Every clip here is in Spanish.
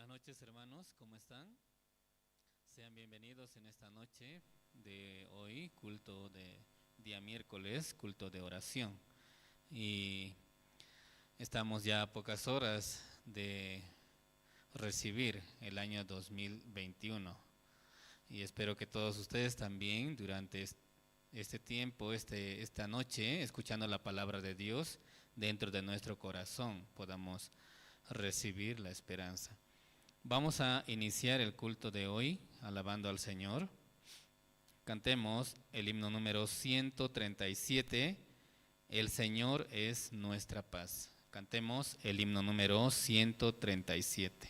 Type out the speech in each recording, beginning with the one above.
Buenas noches, hermanos, ¿cómo están? Sean bienvenidos en esta noche de hoy, culto de día miércoles, culto de oración. Y estamos ya a pocas horas de recibir el año 2021. Y espero que todos ustedes también durante este tiempo, esta noche, escuchando la palabra de Dios dentro de nuestro corazón, podamos recibir la esperanza. Vamos a iniciar el culto de hoy alabando al Señor. Cantemos el himno número 137, El Señor es nuestra paz. Cantemos el himno número 137.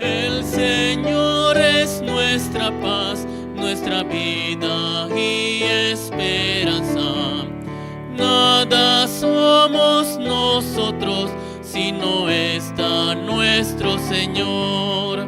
El Señor es nuestra paz, nuestra vida y esperanza. Nada somos nosotros si no está nuestro Señor.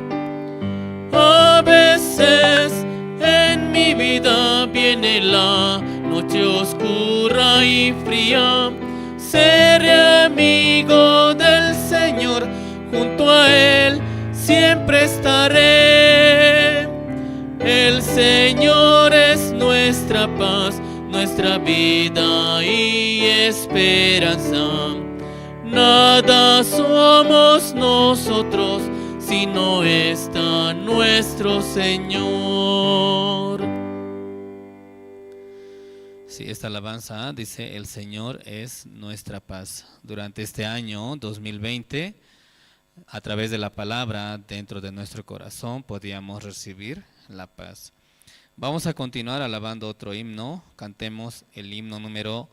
A veces en mi vida viene la noche oscura y fría. Seré amigo del Señor, junto a Él siempre estaré. El Señor es nuestra paz, nuestra vida y esperanza. Nada somos nosotros si no está nuestro Señor. Sí, esta alabanza dice: el Señor es nuestra paz. Durante este año 2020, a través de la palabra dentro de nuestro corazón podíamos recibir la paz. Vamos a continuar alabando otro himno. Cantemos el himno número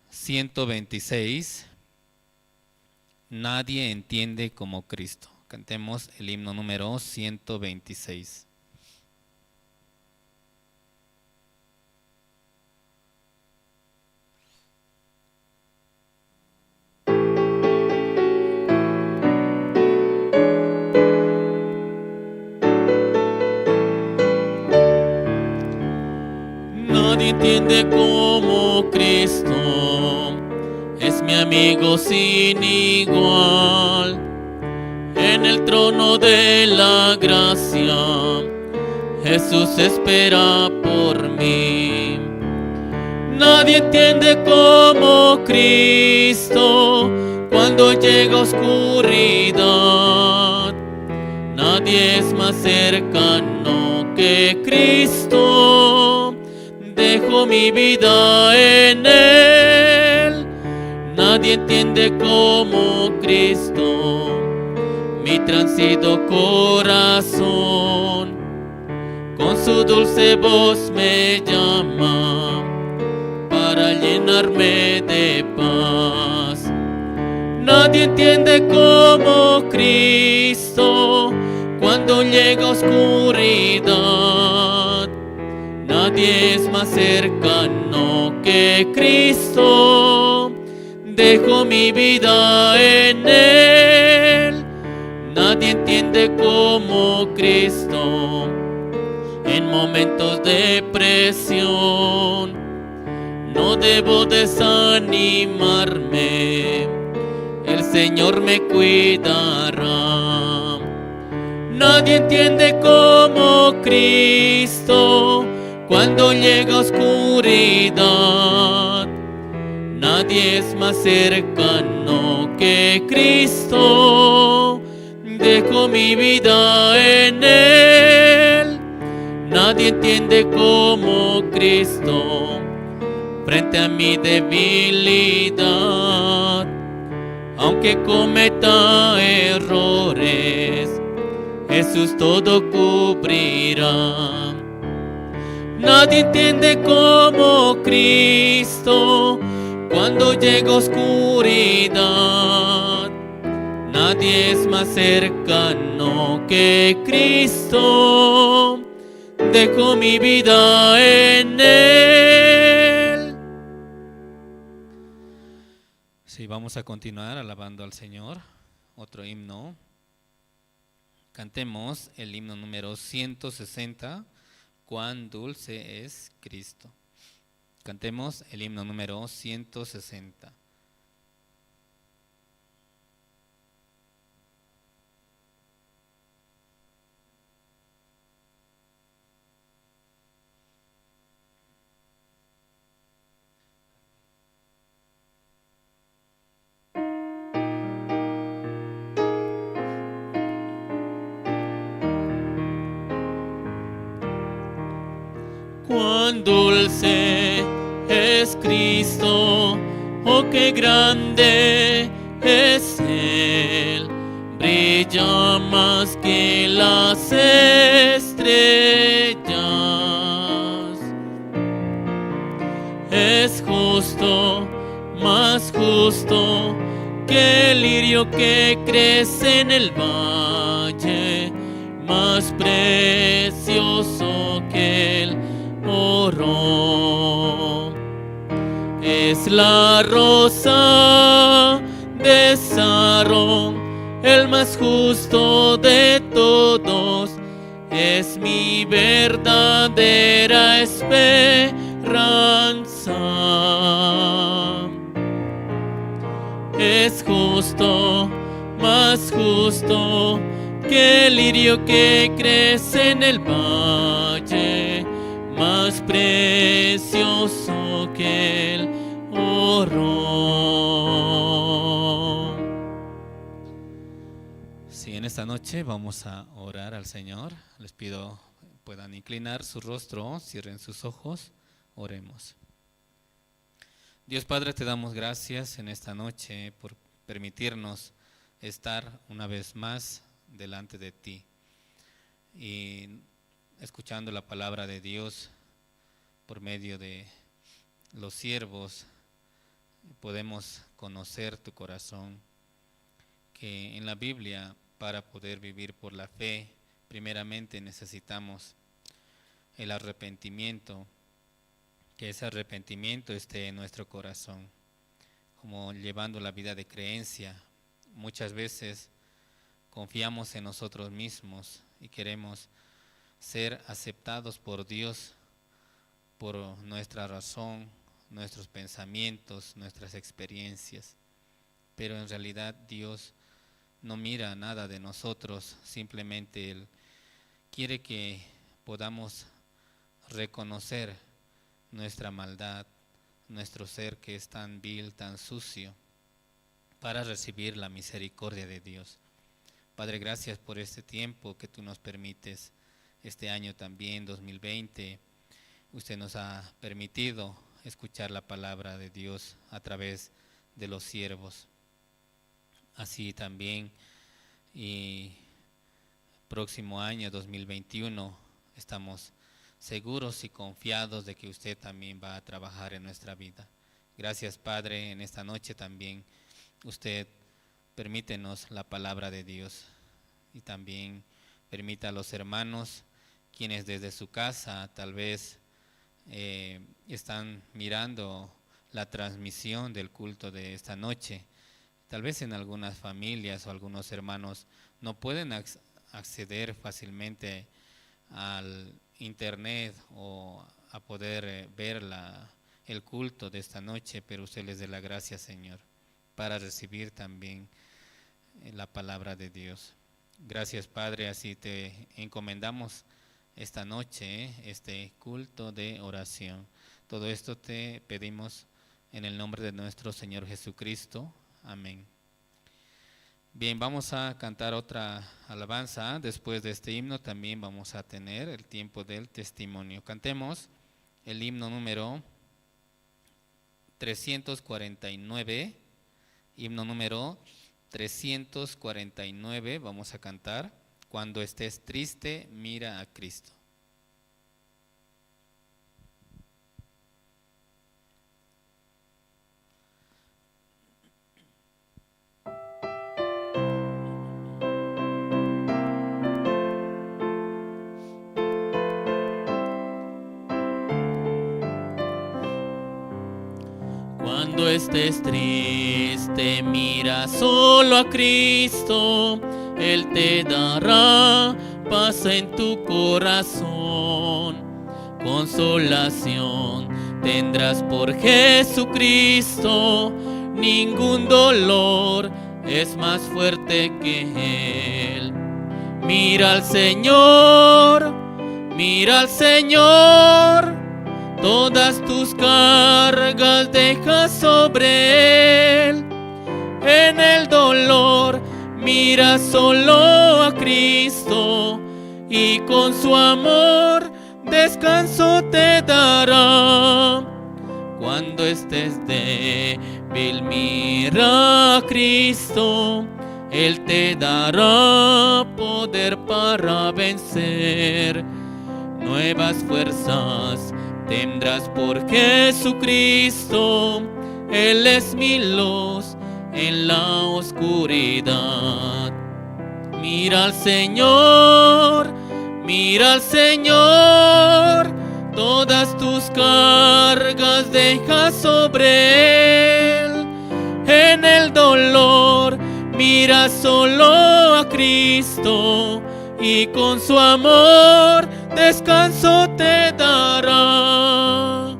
126, Nadie entiende como Cristo. Cantemos el himno número 126. Nadie entiende como Cristo, es mi amigo sin igual. En el trono de la gracia, Jesús espera por mí. Nadie entiende como Cristo cuando llega oscuridad. Nadie es más cercano que Cristo. Dejo mi vida en Él. Nadie entiende como Cristo mi transido corazón. Con su dulce voz me llama para llenarme de paz. Nadie entiende como Cristo cuando llega oscuridad. Nadie es más cercano que Cristo. Dejo mi vida en Él. Nadie entiende como Cristo en momentos de presión. No debo desanimarme, el Señor me cuidará. Nadie entiende como Cristo cuando llega oscuridad. Nadie es más cercano que Cristo. Dejo mi vida en Él. Nadie entiende como Cristo frente a mi debilidad. Aunque cometa errores, Jesús todo cubrirá. Nadie entiende como Cristo cuando llega oscuridad. Nadie es más cercano que Cristo. Dejo mi vida en Él. Sí, vamos a continuar alabando al Señor. Otro himno. Cantemos el himno número 160. Cuán dulce es Cristo. Cantemos el himno número 160. Cuán dulce es Cristo, oh qué grande es Él, brilla más que las estrellas. Es justo, más justo que el lirio que crece en el valle, más precioso que el oro. Es la rosa de Sarón, el más justo de todos, es mi verdadera esperanza. Es justo, más justo que el lirio que crece en el valle, más precioso que el oro. Sí, en esta noche vamos a orar al Señor. Les pido puedan inclinar su rostro, cierren sus ojos, oremos. Dios Padre, te damos gracias en esta noche por permitirnos estar una vez más delante de ti y escuchando la palabra de Dios por medio de los siervos. Podemos conocer tu corazón, que en la Biblia para poder vivir por la fe primeramente necesitamos el arrepentimiento, que ese arrepentimiento esté en nuestro corazón, como llevando la vida de creencia. Muchas veces confiamos en nosotros mismos y queremos ser aceptados por Dios por nuestra razón, nuestros pensamientos, nuestras experiencias, pero en realidad Dios no mira nada de nosotros, simplemente Él quiere que podamos reconocer nuestra maldad, nuestro ser que es tan vil, tan sucio, para recibir la misericordia de Dios. Padre, gracias por este tiempo que tú nos permites, este año también, 2020, usted nos ha permitido escuchar la palabra de Dios a través de los siervos. Así también, y próximo año 2021 estamos seguros y confiados de que usted también va a trabajar en nuestra vida. Gracias, Padre, en esta noche también usted permítenos la palabra de Dios y también permita a los hermanos quienes desde su casa tal vez están mirando la transmisión del culto de esta noche. Tal vez en algunas familias o algunos hermanos no pueden acceder fácilmente al internet o a poder ver el culto de esta noche, pero usted les dé la gracia, Señor, para recibir también la palabra de Dios. Gracias, Padre, así te encomendamos esta noche, este culto de oración. Todo esto te pedimos en el nombre de nuestro Señor Jesucristo. Amén. Bien, vamos a cantar otra alabanza. Después de este himno también vamos a tener el tiempo del testimonio. Cantemos el himno número 349, himno número 349, vamos a cantar: Cuando estés triste, mira a Cristo. Cuando estés triste, mira solo a Cristo, Él te dará paz en tu corazón. Consolación tendrás por Jesucristo, ningún dolor es más fuerte que Él. Mira al Señor, mira al Señor, todas tus cargas deja sobre Él. En el dolor mira solo a Cristo y con su amor descanso te dará. Cuando estés débil mira a Cristo, Él te dará poder para vencer. Nuevas fuerzas tendrás por Jesucristo, Él es mi luz en la oscuridad. Mira al Señor, mira al Señor, todas tus cargas deja sobre Él. En el dolor mira solo a Cristo y con su amor descanso te dará.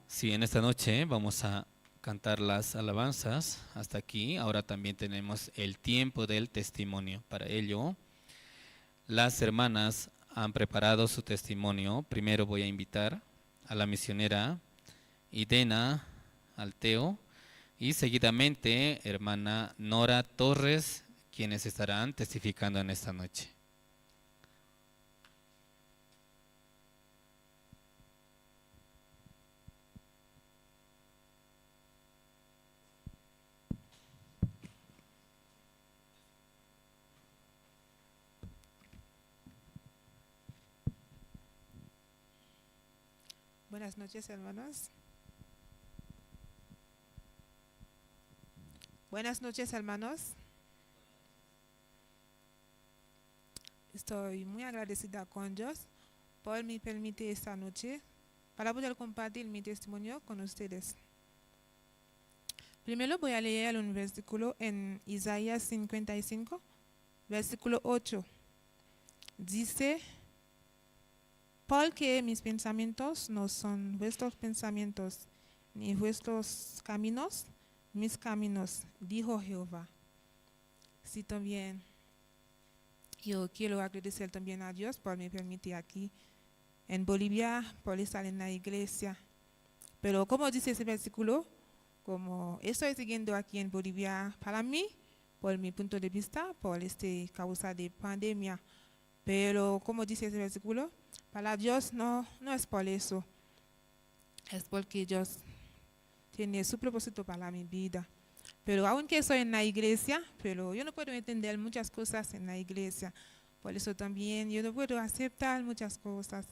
Sí, en esta noche vamos a cantar las alabanzas hasta aquí. Ahora también tenemos el tiempo del testimonio. Para ello, las hermanas han preparado su testimonio. Primero voy a invitar a la misionera Idena Alteo y seguidamente hermana Nora Torres, quienes estarán testificando en esta noche. Buenas noches, hermanos. Buenas noches, hermanos. Estoy muy agradecida con Dios por me permitir esta noche para poder compartir mi testimonio con ustedes. Primero voy a leer un versículo en Isaías 55, versículo 8. Dice: porque mis pensamientos no son vuestros pensamientos, ni vuestros caminos, mis caminos, dijo Jehová. Sí, también yo quiero agradecer también a Dios por me permitir aquí en Bolivia, por estar en la iglesia. Pero como dice ese versículo, como estoy siguiendo aquí en Bolivia, para mí, por mi punto de vista, por esta causa de pandemia. Pero como dice ese versículo, para Dios no es por eso. Es porque Dios tiene su propósito para mi vida. Pero aunque soy en la iglesia, pero yo no puedo entender muchas cosas en la iglesia. Por eso también yo no puedo aceptar muchas cosas.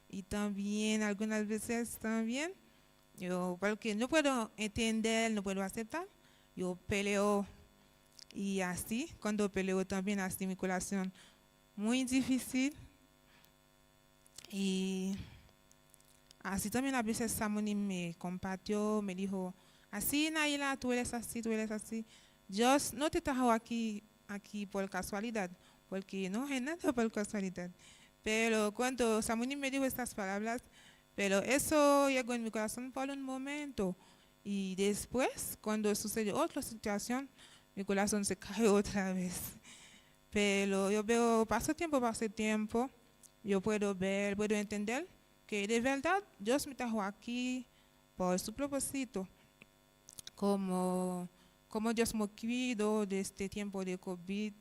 Y también algunas veces también, yo porque no puedo entender, no puedo aceptar, yo peleo. Y así, cuando peleo también así mi corazón muy difícil. Y así también a veces Samoni me compartió, me dijo, así Naila, tú eres así, tú eres así. Dios no te trajo aquí por casualidad, porque no es nada por casualidad. Pero cuando Samoni me dijo estas palabras, pero eso llegó en mi corazón por un momento. Y después, cuando sucedió otra situación, mi corazón se cayó otra vez. Pero yo veo, paso tiempo, yo puedo ver, puedo entender que de verdad Dios me trajo aquí por su propósito. Como Dios me cuidó de este tiempo de COVID,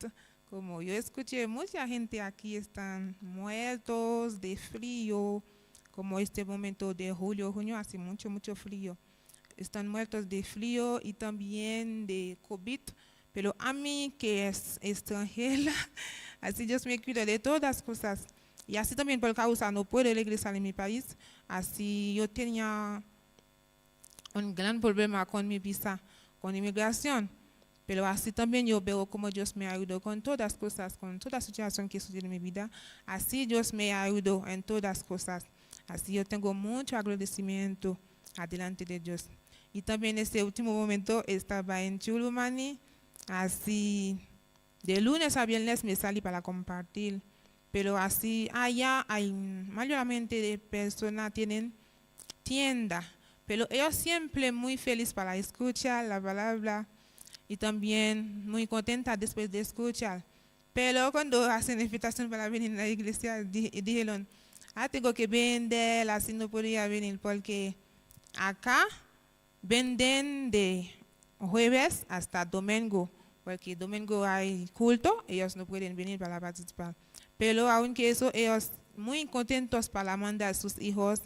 como yo escuché, mucha gente aquí están muertos de frío, como este momento de junio hace mucho frío. Están muertos de frío y también de COVID. Pero a mí, que es extranjera, así Dios me cuida de todas las cosas. Y así también por causa no puedo regresar en mi país. Así yo tenía un gran problema con mi visa, con inmigración. Pero así también yo veo cómo Dios me ayudó con todas las cosas, con toda situación que sucedió en mi vida. Así Dios me ayudó en todas las cosas. Así yo tengo mucho agradecimiento adelante de Dios. Y también este último momento estaba en Chulumani, así de lunes a viernes me salí para compartir, pero así allá hay mayormente de personas tienen tienda, pero ellos siempre muy felices para escuchar la palabra y también muy contentas después de escuchar. Pero cuando hacen invitación para venir a la iglesia, dijeron, tengo que vender, así no podía venir porque acá venden de jueves hasta domingo, porque domingo hay culto, ellos no pueden venir para participar. Pero aunque eso, ellos muy contentos para mandar a sus hijos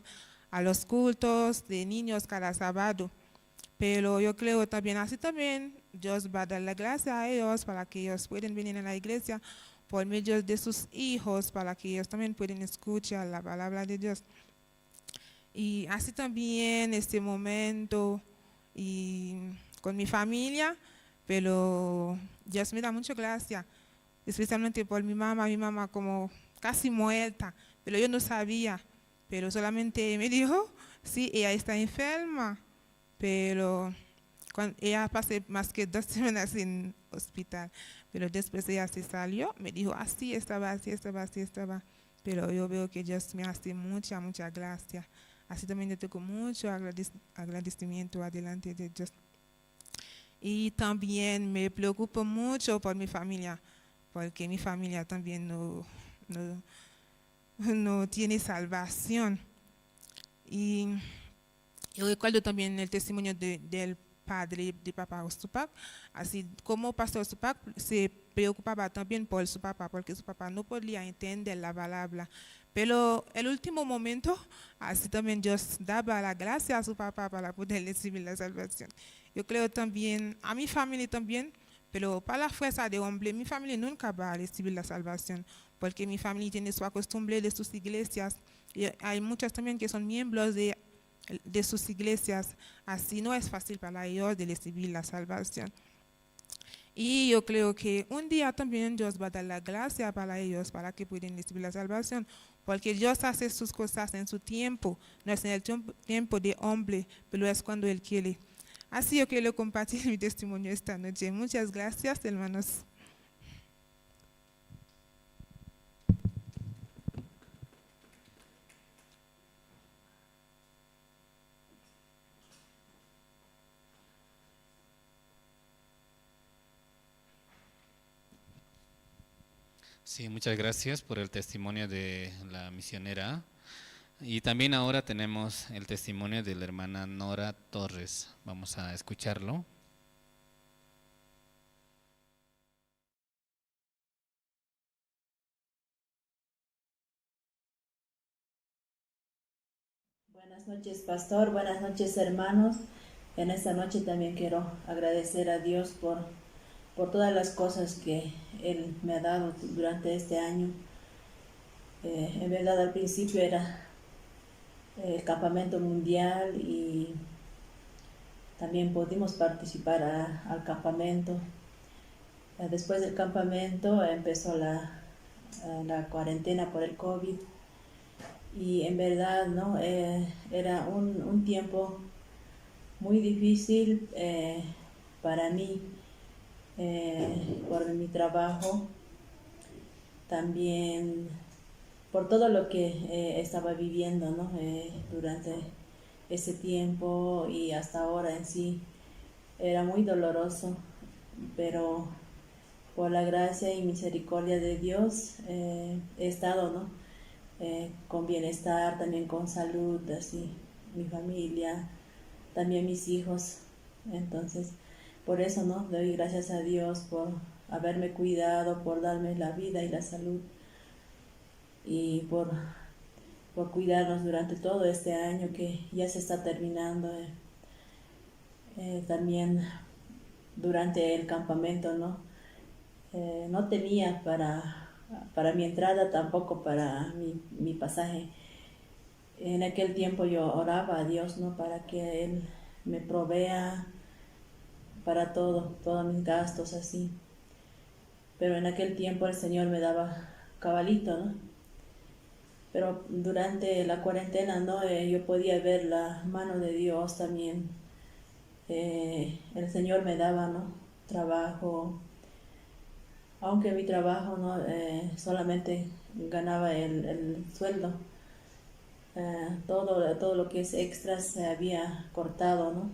a los cultos de niños cada sábado. Pero yo creo también, así también, Dios va a dar la gracia a ellos para que ellos puedan venir a la iglesia por medio de sus hijos, para que ellos también puedan escuchar la palabra de Dios. Y así también este momento y con mi familia, pero Dios me da mucha gracia, especialmente por mi mamá como casi muerta, pero yo no sabía, pero solamente me dijo, sí, ella está enferma, pero ella pasé más que 2 semanas en hospital, pero después ella se salió, me dijo, así estaba, pero yo veo que Dios me hace mucha gracia. Así también yo tengo mucho agradecimiento adelante de Dios. Y también me preocupo mucho por mi familia, porque mi familia también no tiene salvación. Y yo recuerdo también el testimonio del padre de papá Ostupak, así como pastor Ostupak se preocupaba también por su papá, porque su papá no podía entender la palabra. Pero el último momento, así también Dios daba la gracia a su papá para poder recibir la salvación. Yo creo también, a mi familia también, pero para la fuerza de hombre, mi familia nunca va a recibir la salvación, porque mi familia tiene su costumbre de sus iglesias, y hay muchos también que son miembros de sus iglesias, así no es fácil para ellos de recibir la salvación. Y yo creo que un día también Dios va a dar la gracia para ellos, para que puedan recibir la salvación, porque Dios hace sus cosas en su tiempo, no es en el tiempo de hombre, pero es cuando Él quiere. Así yo quiero compartir mi testimonio esta noche. Muchas gracias, hermanos. Sí, muchas gracias por el testimonio de la misionera. Y también ahora tenemos el testimonio de la hermana Nora Torres. Vamos a escucharlo. Buenas noches, pastor. Buenas noches, hermanos. En esta noche también quiero agradecer a Dios por todas las cosas que Él me ha dado durante este año. En verdad, al principio era el campamento mundial y también pudimos participar al campamento. Después del campamento empezó la cuarentena por el COVID. Y en verdad, ¿no? Era un tiempo muy difícil para mí, por mi trabajo, también por todo lo que estaba viviendo, ¿no? Durante ese tiempo y hasta ahora en sí. Era muy doloroso, pero por la gracia y misericordia de Dios he estado, ¿no? Con bienestar, también con salud, así, mi familia, también mis hijos. Entonces, por eso, ¿no? Doy gracias a Dios por haberme cuidado, por darme la vida y la salud y por cuidarnos durante todo este año que ya se está terminando. También durante el campamento, ¿no? No tenía para mi entrada, tampoco para mi pasaje. En aquel tiempo yo oraba a Dios, ¿no? Para que Él me provea para todos mis gastos, así. Pero en aquel tiempo el Señor me daba cabalito, ¿no? pero durante la cuarentena, ¿no? Yo podía ver la mano de Dios también. El Señor me daba, ¿no? Trabajo, aunque mi trabajo, ¿no? Solamente ganaba el sueldo. Todo lo que es extras se había cortado, ¿no?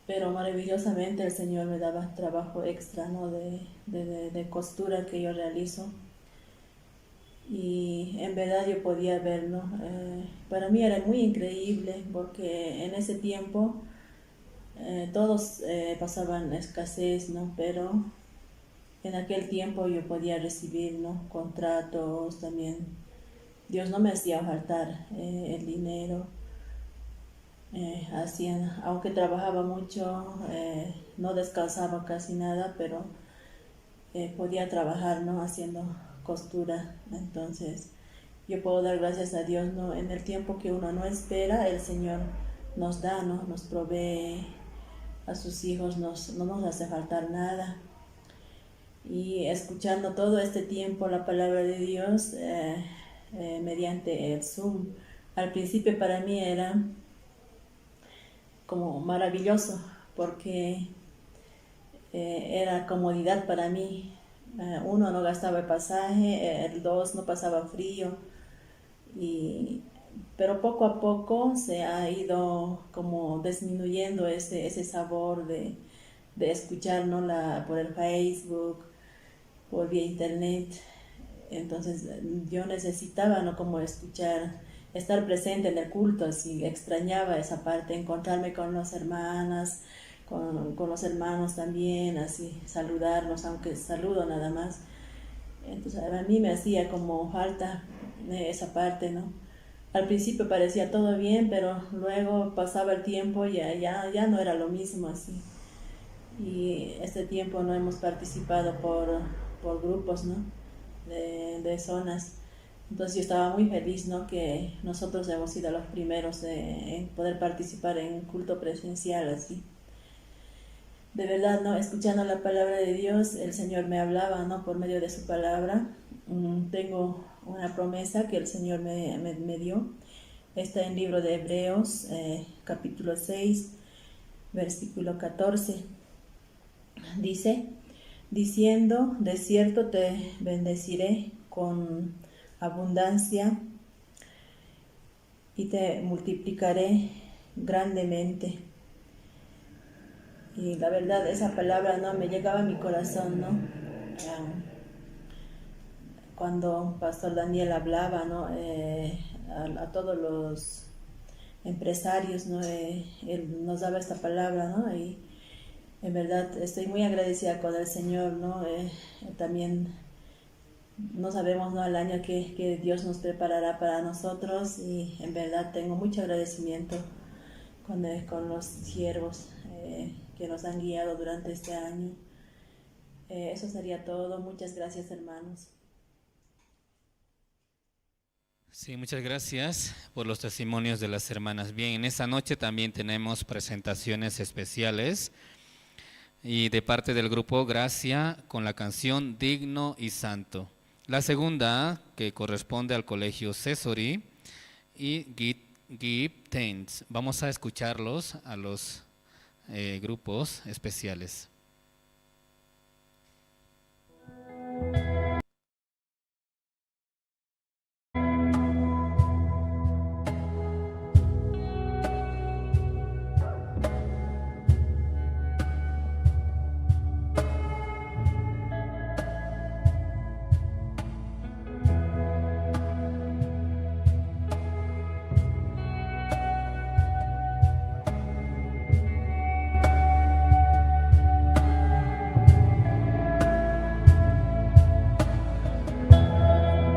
Pero maravillosamente el Señor me daba trabajo extra, ¿no? de costura que yo realizo. Y en verdad yo podía ver, ¿no? Para mí era muy increíble porque en ese tiempo todos pasaban escasez, ¿no? Pero en aquel tiempo yo podía recibir, ¿no? Contratos también. Dios no me hacía faltar el dinero. Aunque trabajaba mucho, no descansaba casi nada, pero podía trabajar, ¿no? Haciendo costura. Entonces yo puedo dar gracias a Dios, ¿no? En el tiempo que uno no espera, el Señor nos da, ¿no? Nos provee a sus hijos, no nos hace faltar nada. Y escuchando todo este tiempo la palabra de Dios mediante el Zoom, al principio para mí era como maravilloso porque era comodidad para mí. Uno, no gastaba el pasaje, el dos, no pasaba frío, pero poco a poco se ha ido como disminuyendo ese sabor de escuchar, ¿no? Por el Facebook, por vía internet. Entonces yo necesitaba, ¿no? Como estar presente en el culto, así extrañaba esa parte, encontrarme con las hermanas, con los hermanos también, así saludarnos, aunque saludo nada más. Entonces a mí me hacía como falta esa parte, ¿no? Al principio parecía todo bien, pero luego pasaba el tiempo y ya no era lo mismo así. Y este tiempo no hemos participado por grupos, ¿no? de zonas. Entonces yo estaba muy feliz, ¿no? Que nosotros hemos sido los primeros en poder participar en culto presencial así. De verdad, ¿no? Escuchando la palabra de Dios, el Señor me hablaba, ¿no? Por medio de su palabra. Tengo una promesa que el Señor me dio. Está en el libro de Hebreos, capítulo 6, versículo 14. Dice, diciendo, de cierto te bendeciré con abundancia y te multiplicaré grandemente. Y la verdad, esa palabra, ¿no? Me llegaba a mi corazón, ¿no? Cuando Pastor Daniel hablaba, ¿no? A todos los empresarios, ¿no? Él nos daba esta palabra, ¿no? Y en verdad estoy muy agradecida con el Señor, ¿no? También no sabemos, ¿no? El año que Dios nos preparará para nosotros, y en verdad tengo mucho agradecimiento con los siervos que nos han guiado durante este año. Eso sería todo. Muchas gracias, hermanos. Sí, muchas gracias por los testimonios de las hermanas. Bien, en esta noche también tenemos presentaciones especiales y de parte del grupo Gracia con la canción Digno y Santo. La segunda, que corresponde al colegio Cesori, y Give Thanks. Vamos a escucharlos a los grupos especiales.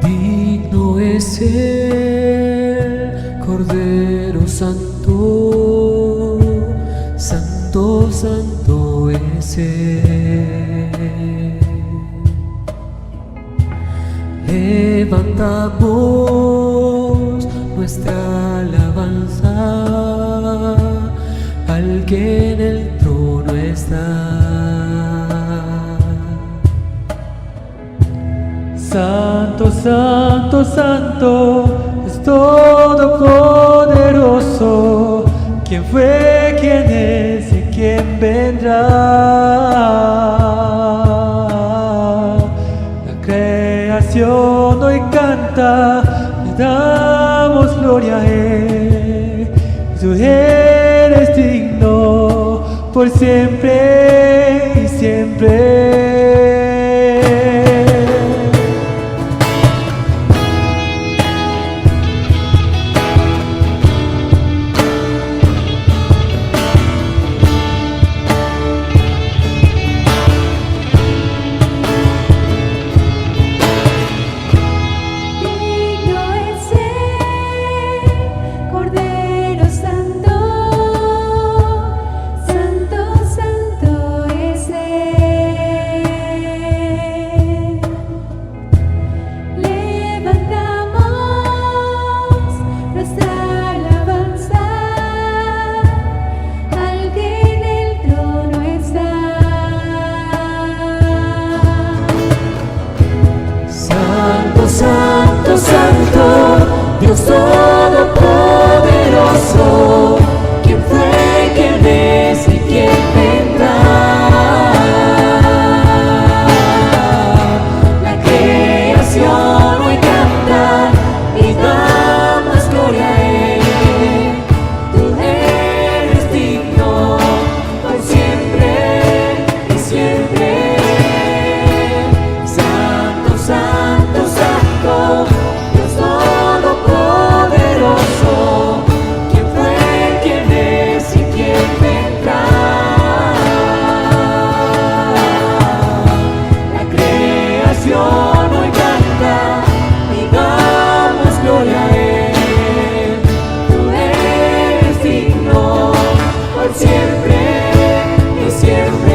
Digno es el Cordero Santo, Santo, Santo es Él. Levantamos nuestra alabanza al que en el trono está. Santo, Santo santo, santo, es todopoderoso. ¿Quién fue, quién es y quién vendrá? La creación hoy canta, le damos gloria a Él. Tú eres digno por siempre y siempre. Santo, santo, Dios todopoderoso, ¿quién fue, quién es y quién vendrá? La creación hoy canta y damos gloria a Él. Tú eres digno por siempre y siempre. Santo, santo, santo, Dios todopoderoso, ¿quién fue, quién es y quién vendrá? La creación hoy canta y damos gloria a Él. Tú eres digno por siempre y siempre.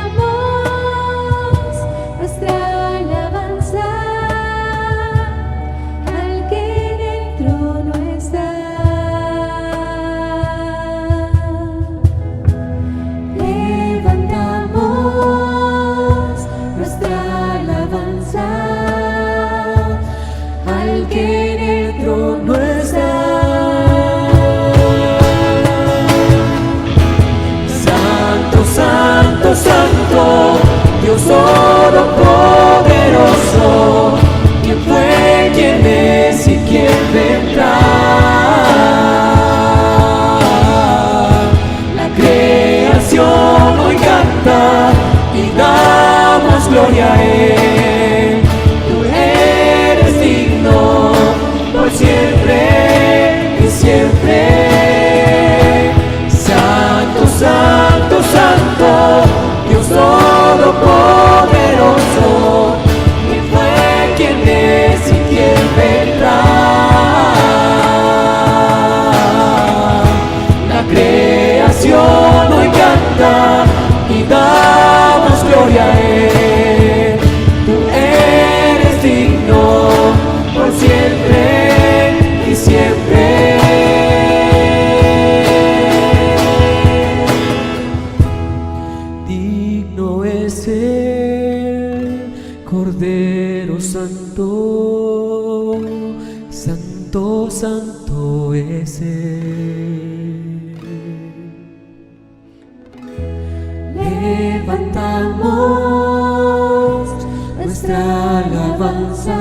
Levantamos nuestra alabanza al que en el trono está. Levantamos nuestra alabanza al que en el trono está. Santo, santo, santo, Dios todopoderoso, ¿quién fue, quién es y quién vendrá? La creación hoy canta y damos gloria a Él. Tú eres digno por siempre y siempre. Santo, santo, santo, Dios todopoderoso, ¿quién fue, quién es y quién vendrá? La creación hoy canta y damos gloria a Él. Tú eres digno por siempre y siempre. Digno es el Cordero Santo, santo, santo es Él. Levantamos nuestra alabanza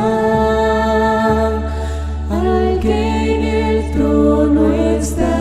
al que en el trono está.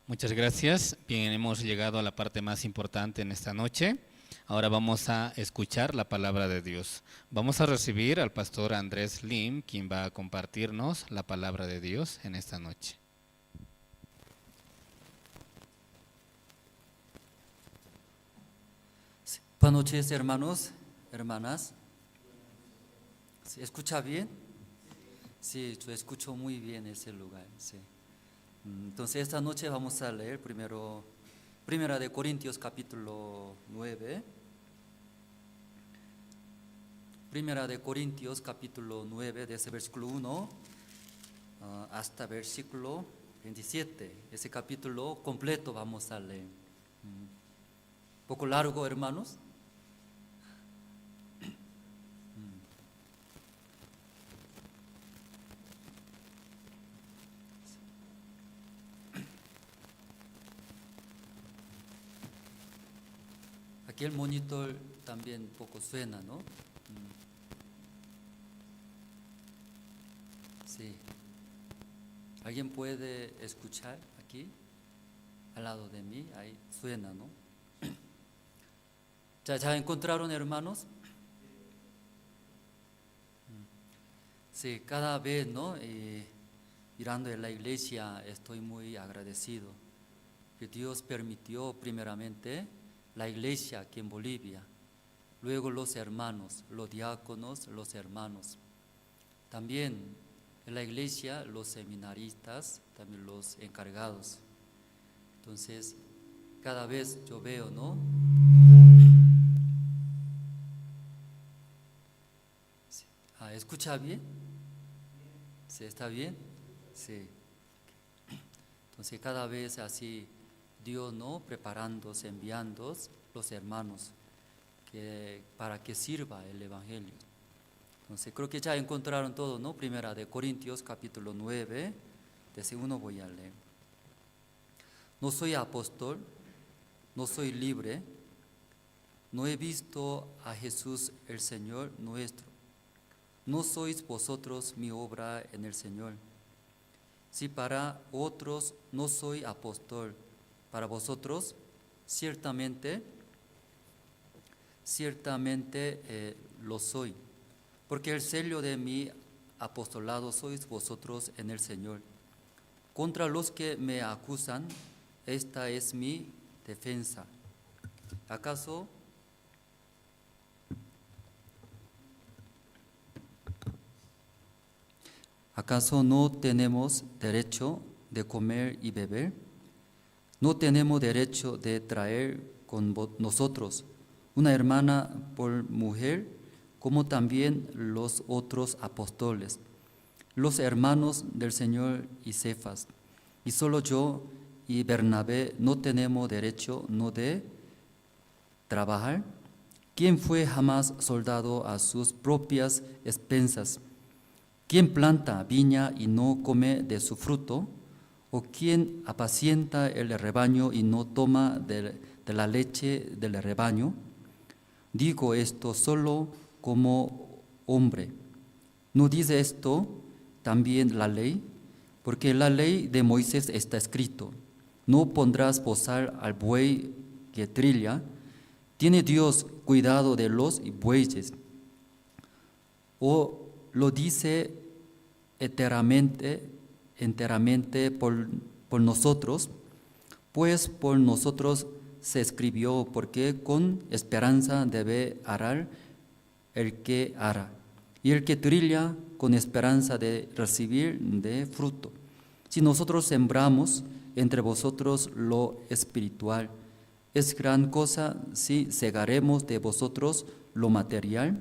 Muchas gracias. Bien, hemos llegado a la parte más importante en esta noche. Ahora vamos a escuchar la palabra de Dios. Vamos a recibir al pastor Andrés Lim, quien va a compartirnos la palabra de Dios en esta noche. Buenas noches, hermanos, hermanas. ¿Se escucha bien? Sí, yo escucho muy bien ese lugar. Sí. Entonces, esta noche vamos a leer primero Primera de Corintios capítulo 9. Primera de Corintios capítulo 9, desde versículo 1 hasta versículo 27. Ese capítulo completo vamos a leer. Poco largo, hermanos. Aquí el monitor también un poco suena, ¿no? Sí. ¿Alguien puede escuchar aquí? Al lado de mí, ahí suena, ¿no? ¿Ya encontraron, hermanos? Sí, cada vez, ¿no? Mirando en la iglesia estoy muy agradecido que Dios permitió primeramente la iglesia aquí en Bolivia, luego los hermanos, los diáconos, los hermanos. También en la iglesia los seminaristas, también los encargados. Entonces, cada vez yo veo, ¿no? Sí. ¿Escucha bien? ¿Sí, está bien? Sí. Entonces, cada vez así Dios, ¿no? Preparándose, enviando los hermanos para que sirva el Evangelio. Entonces, creo que ya encontraron todo, ¿no? Primera de Corintios, capítulo 9, desde 1 voy a leer. No soy apóstol, no soy libre, no he visto a Jesús el Señor nuestro. No sois vosotros mi obra en el Señor. Si para otros no soy apóstol, para vosotros ciertamente lo soy, porque el sello de mi apostolado sois vosotros en el Señor. Contra los que me acusan, esta es mi defensa. ¿Acaso no tenemos derecho de comer y beber? ¿No tenemos derecho de traer con nosotros una hermana por mujer, como también los otros apóstoles, los hermanos del Señor y Cefas? Y solo yo y Bernabé no tenemos derecho no de trabajar. ¿Quién fue jamás soldado a sus propias expensas? ¿Quién planta viña y no come de su fruto? ¿O quién apacienta el rebaño y no toma de la leche del rebaño? Digo esto solo como hombre. ¿No dice esto también la ley? Porque en la ley de Moisés está escrito: no pondrás bozal al buey que trilla. ¿Tiene Dios cuidado de los bueyes? ¿O lo dice enteramente por nosotros? Pues por nosotros se escribió, porque con esperanza debe arar el que ara, y el que trilla con esperanza de recibir de fruto. Si nosotros sembramos entre vosotros lo espiritual, es gran cosa si segaremos de vosotros lo material.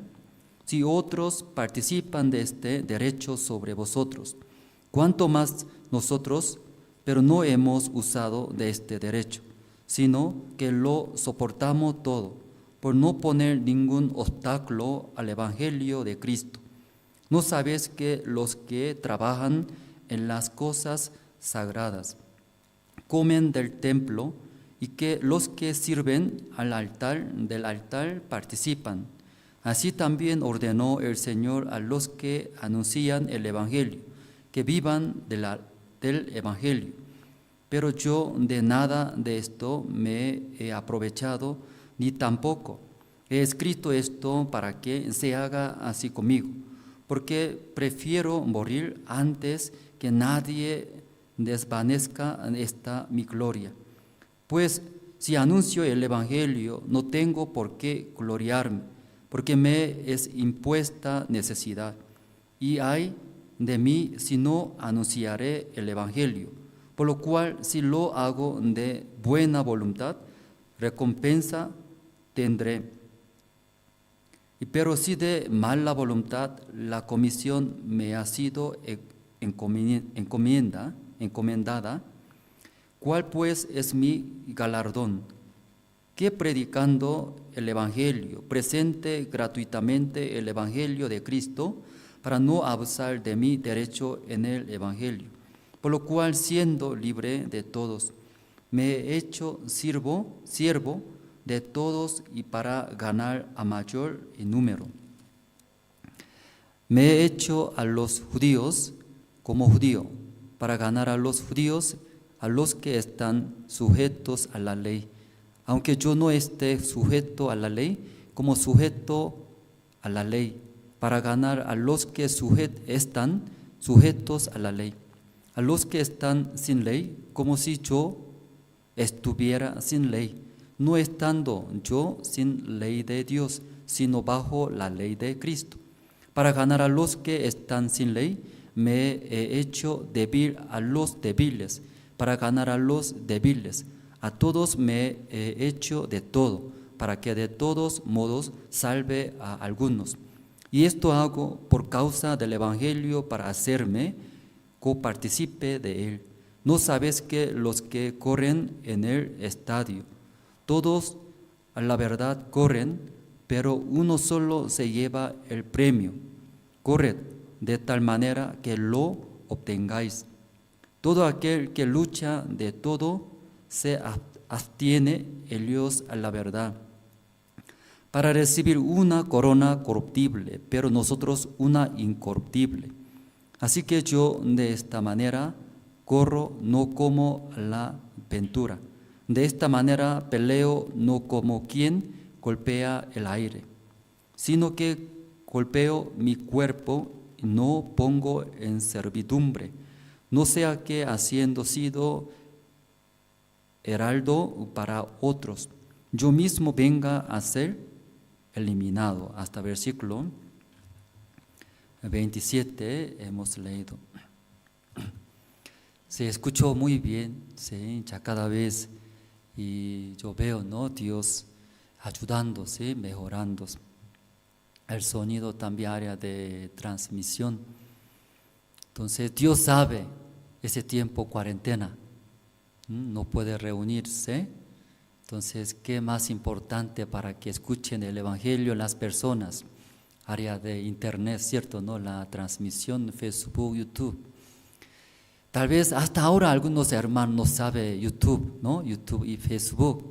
Si otros participan de este derecho sobre vosotros, cuanto más nosotros, pero no hemos usado de este derecho, sino que lo soportamos todo, por no poner ningún obstáculo al Evangelio de Cristo. ¿No sabes que los que trabajan en las cosas sagradas comen del templo, y que los que sirven del altar participan? Así también ordenó el Señor a los que anuncian el Evangelio, que vivan del Evangelio. pero yo de nada de esto me he aprovechado, ni tampoco he escrito esto para que se haga así conmigo, porque prefiero morir antes que nadie desvanezca esta mi gloria. Pues si anuncio el Evangelio, no tengo por qué gloriarme, porque me es impuesta necesidad. Y ay de mí si no anunciaré el Evangelio, por lo cual si lo hago de buena voluntad, recompensa tendré. Pero si de mala voluntad la comisión me ha sido encomendada, ¿cuál pues es mi galardón? Que predicando el Evangelio, presente gratuitamente el Evangelio de Cristo, para no abusar de mi derecho en el Evangelio, por lo cual siendo libre de todos, me he hecho siervo de todos y para ganar a mayor número. Me he hecho a los judíos como judío, para ganar a los judíos, a los que están sujetos a la ley, aunque yo no esté sujeto a la ley, como sujeto a la ley, para ganar a los que están sujetos a la ley, a los que están sin ley, como si yo estuviera sin ley, no estando yo sin ley de Dios, sino bajo la ley de Cristo. Para ganar a los que están sin ley, me he hecho débil a los débiles, para ganar a los débiles. A todos me he hecho de todo, para que de todos modos salve a algunos. Y esto hago por causa del Evangelio, para hacerme copartícipe de él. ¿No sabes que los que corren en el estadio, todos a la verdad corren, pero uno solo se lleva el premio? Corred de tal manera que lo obtengáis. Todo aquel que lucha de todo se abstiene ellos a la verdad, para recibir una corona corruptible, pero nosotros una incorruptible. Así que yo de esta manera corro, no como la ventura. De esta manera peleo, no como quien golpea el aire, sino que golpeo mi cuerpo y no pongo en servidumbre, no sea que habiendo sido heraldo para otros, yo mismo venga a ser eliminado. Hasta versículo 27 hemos leído. Se escuchó muy bien, ¿sí? Ya cada vez, y yo veo, ¿no?, Dios ayudándose, mejorando el sonido también, área de transmisión. Entonces Dios sabe ese tiempo cuarentena, no puede reunirse. Entonces, ¿qué más importante para que escuchen el Evangelio las personas? Área de internet, ¿cierto? ¿No? La transmisión, Facebook, YouTube. Tal vez hasta ahora algunos hermanos no saben YouTube, ¿no? YouTube y Facebook.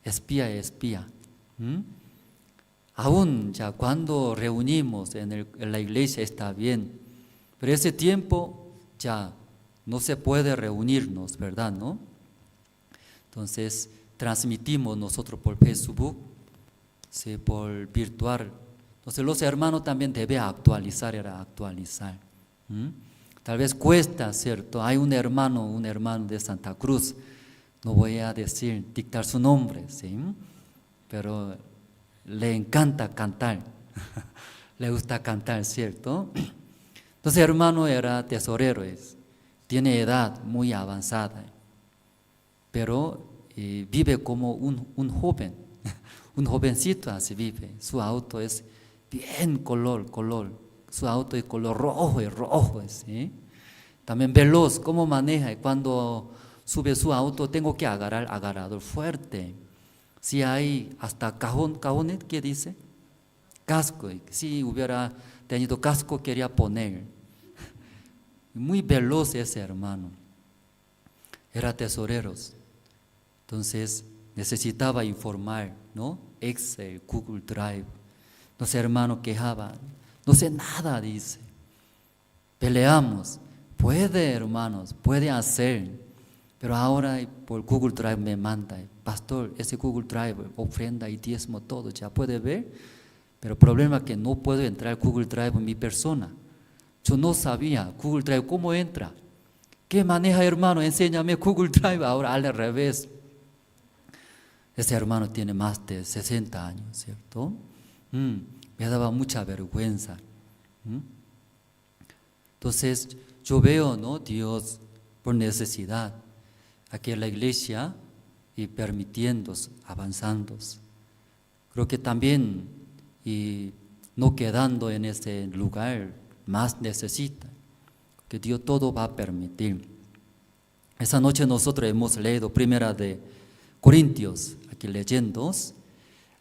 Espía. Aún ya cuando reunimos en la iglesia está bien, pero ese tiempo ya no se puede reunirnos, ¿verdad? ¿No? Entonces, transmitimos nosotros por Facebook, sí, por virtual. Entonces los hermanos también deben actualizar. Tal vez cuesta, ¿cierto? Hay un hermano de Santa Cruz, no voy a dictar su nombre, ¿sí? Pero le encanta cantar, le gusta cantar, ¿cierto? Entonces hermano era tesorero, tiene edad muy avanzada, pero vive como un joven, un jovencito así vive. Su auto es bien color, su auto es color rojo, ¿sí? También veloz, cómo maneja. Y cuando sube su auto tengo que agarrador fuerte. Si hay hasta cajones, ¿qué dice? Casco. Si hubiera tenido casco quería poner. Muy veloz ese hermano. Era tesorero. Entonces necesitaba informar, ¿no? Excel, Google Drive. Los hermanos quejaban, no sé nada, dice. Peleamos. Puede, hermanos, puede hacer, Pero ahora por Google Drive me manda, pastor, ese Google Drive, ofrenda y diezmo, todo, ya puede ver. Pero el problema es que no puedo entrar al Google Drive en mi persona. Yo no sabía Google Drive, ¿cómo entra? ¿Qué maneja, hermano? Enséñame Google Drive. Ahora al revés. Ese hermano tiene más de 60 años, ¿cierto? Me daba mucha vergüenza. Entonces, yo veo, ¿no? Dios por necesidad aquí en la iglesia y permitiendo, avanzando. Creo que también, y no quedando en ese lugar, más necesita, que Dios todo va a permitir. Esa noche nosotros hemos leído Primera de Corintios, aquí leyendo,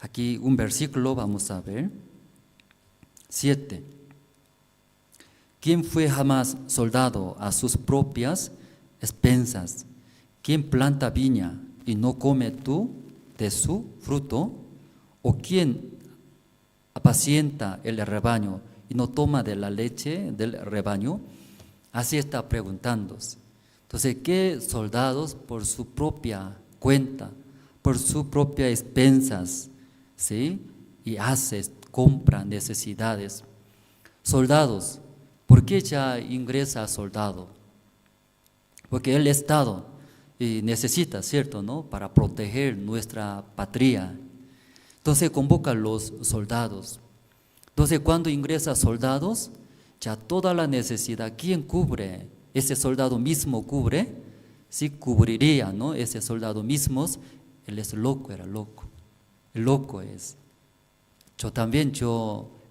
aquí un versículo vamos a ver, 7. ¿Quién fue jamás soldado a sus propias expensas? ¿Quién planta viña y no come tú de su fruto? ¿O quién apacienta el rebaño y no toma de la leche del rebaño? Así está preguntándose. Entonces, ¿qué soldados por su propia cuenta, por sus propias expensas, ¿sí? Y compra necesidades? Soldados, ¿por qué ya ingresa soldado? Porque el Estado necesita, ¿cierto?, ¿no?, para proteger nuestra patria. Entonces convoca a los soldados. Entonces cuando ingresa soldados, ya toda la necesidad, ¿quién cubre? Ese soldado mismo cubre, sí cubriría, ¿no? Ese soldado mismo, él es loco, era loco. El loco es. Yo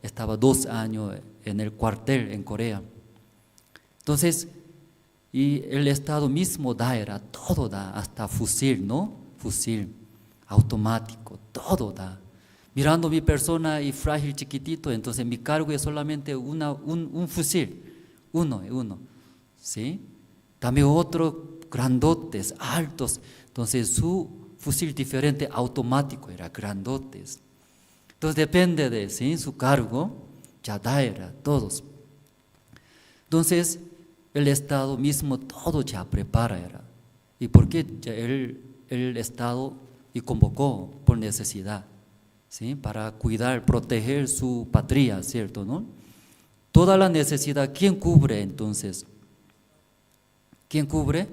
estaba 2 años en el cuartel en Corea. Entonces, y el Estado mismo todo da, hasta fusil, ¿no? Fusil automático, todo da. Mirando mi persona y frágil, chiquitito, entonces mi cargo es solamente un fusil, uno, ¿sí? También otros grandotes, altos, entonces su fusil diferente, automático, era grandotes. Entonces depende de, ¿sí?, su cargo, ya era, todos. Entonces, el Estado mismo todo ya prepara, era. ¿Y por qué el Estado y convocó? Por necesidad, ¿sí?, para cuidar, proteger su patria, ¿cierto?, ¿no? Toda la necesidad, ¿quién cubre entonces? ¿Quién cubre?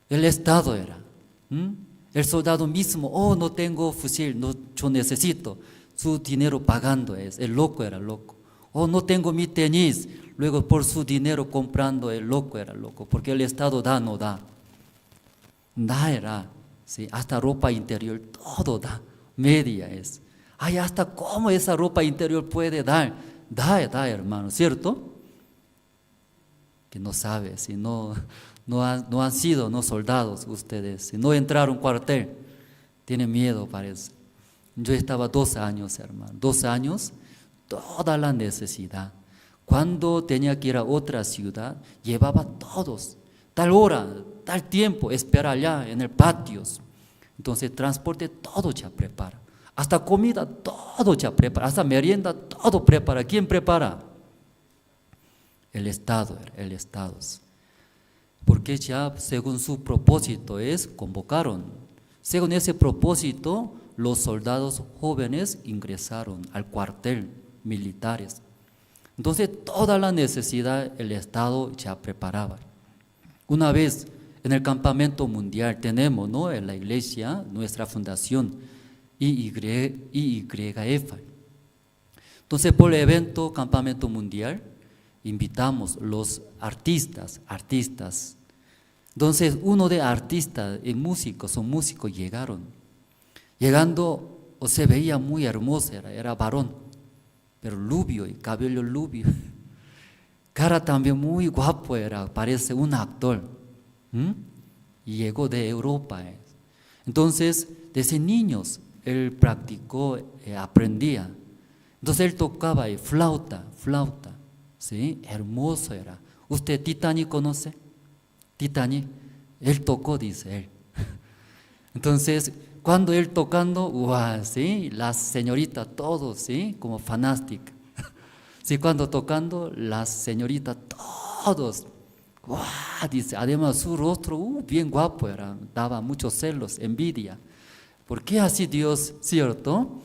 El Estado era. El soldado mismo, no tengo fusil, no, yo necesito, su dinero pagando es, el loco era loco. No tengo mi tenis, luego por su dinero comprando, el loco era loco, porque el Estado no da. Era, ¿sí?, hasta ropa interior, todo da, media es. Hasta cómo esa ropa interior puede dar, da hermano, ¿cierto? Que no sabe, si no han sido, no soldados ustedes, si no entraron cuartel, tienen miedo parece. Yo estaba 2 años, hermano, 2 años, toda la necesidad. Cuando tenía que ir a otra ciudad, llevaba todos, tal hora, tal tiempo, espera allá en el patio. Entonces transporte todo ya prepara, hasta comida todo ya prepara, hasta merienda todo prepara. ¿Quién prepara? El Estado, porque ya según su propósito convocaron. Según ese propósito, los soldados jóvenes ingresaron al cuartel militares. Entonces toda la necesidad el Estado ya preparaba. Una vez en el campamento mundial tenemos, ¿no?, en la iglesia, nuestra fundación, IYF. Entonces por el evento campamento mundial, invitamos los artistas. Entonces uno de artistas y músicos, llegaron. Llegando, se veía muy hermoso, era varón, pero rubio y cabello rubio. Cara también muy guapo era, parece un actor. Y llegó de Europa. Entonces, desde niños, él practicó, aprendía. Entonces él tocaba flauta, ¿sí? Hermoso era. ¿Usted Titanic conoce? Titanic, él tocó, dice él. Entonces, cuando él tocando, ¿sí?, las señoritas, todos, ¿sí?, como fanáticas. Sí, cuando tocando, las señoritas, todos, ¡Wow! Dice, además su rostro, bien guapo era, daba muchos celos, envidia. ¿Por qué así Dios, cierto?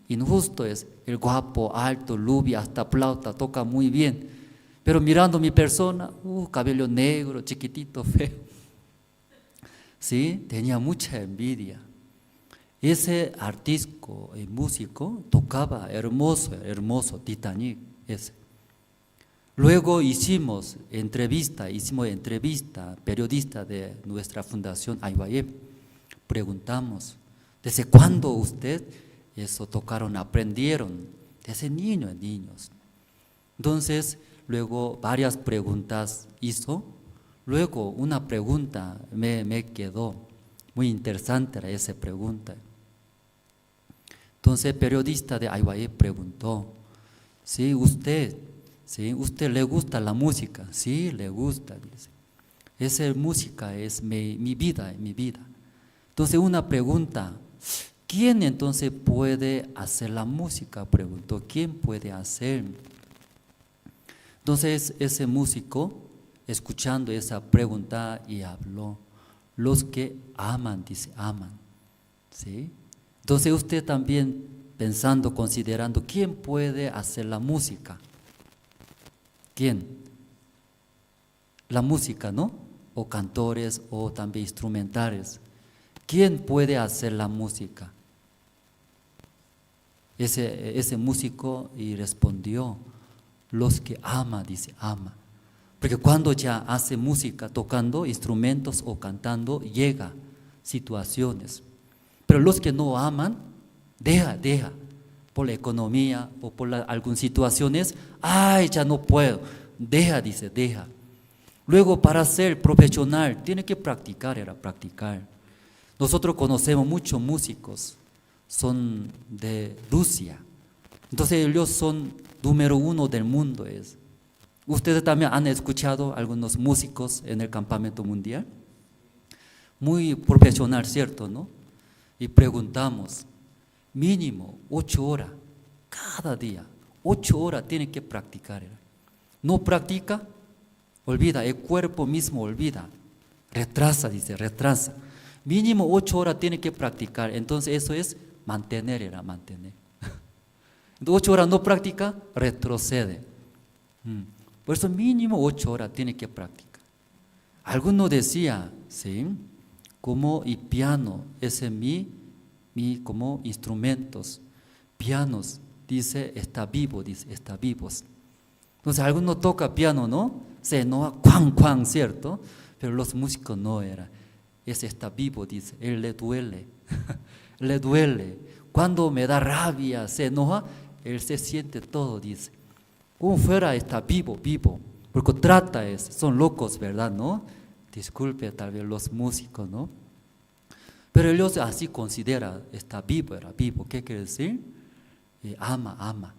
Injusto es, el guapo, alto, rubia, hasta flauta, toca muy bien. Pero mirando mi persona, cabello negro, chiquitito, feo. Sí, tenía mucha envidia. Ese artístico y músico tocaba hermoso, hermoso, Titanic, ese. Luego hicimos entrevista, periodista de nuestra fundación Ayvaye. Preguntamos, ¿desde cuándo usted eso tocaron, aprendieron? Desde niños. Entonces, luego varias preguntas hizo. Luego una pregunta me quedó, muy interesante era esa pregunta. Entonces, el periodista de Ayvaye preguntó, ¿sí, usted le gusta la música? Sí, le gusta, dice. Esa música es mi vida. Entonces, una pregunta, ¿quién entonces puede hacer la música? Preguntó, ¿quién puede hacer? Entonces, ese músico, escuchando esa pregunta, y habló, los que aman, dice, aman. ¿Sí? Entonces, usted también pensando, considerando, ¿quién puede hacer la música? ¿Quién? La música, ¿no? O cantores o también instrumentales. ¿Quién puede hacer la música? Ese músico y respondió, los que ama, dice, ama. Porque cuando ya hace música, tocando instrumentos o cantando, llega situaciones. Pero los que no aman, deja. Por la economía o por algunas situaciones, ya no puedo. Deja. Luego, para ser profesional, tiene que practicar. Nosotros conocemos muchos músicos, son de Rusia. Entonces, ellos son número 1 del mundo. Ustedes también han escuchado algunos músicos en el campamento mundial. Muy profesional, ¿cierto, no? Y preguntamos, mínimo 8 horas, cada día, 8 horas tiene que practicar. No practica, olvida, el cuerpo mismo olvida, retrasa. Mínimo 8 horas tiene que practicar, entonces eso es mantener. 8 horas no practica, retrocede. Por eso mínimo 8 horas tiene que practicar. Alguno decía, ¿sí? Como y piano, ese como instrumentos, pianos, dice, está vivo. Entonces alguno toca piano, ¿no? Se enoja, cuan, ¿cierto? Pero los músicos no era. Ese está vivo, dice, él le duele. Le duele. Cuando me da rabia, se enoja, él se siente todo, dice. Como fuera está vivo. Porque son locos, ¿verdad? ¿No? Disculpe tal vez los músicos, ¿no? Pero ellos así consideran, está vivo. ¿Qué quiere decir? Ama.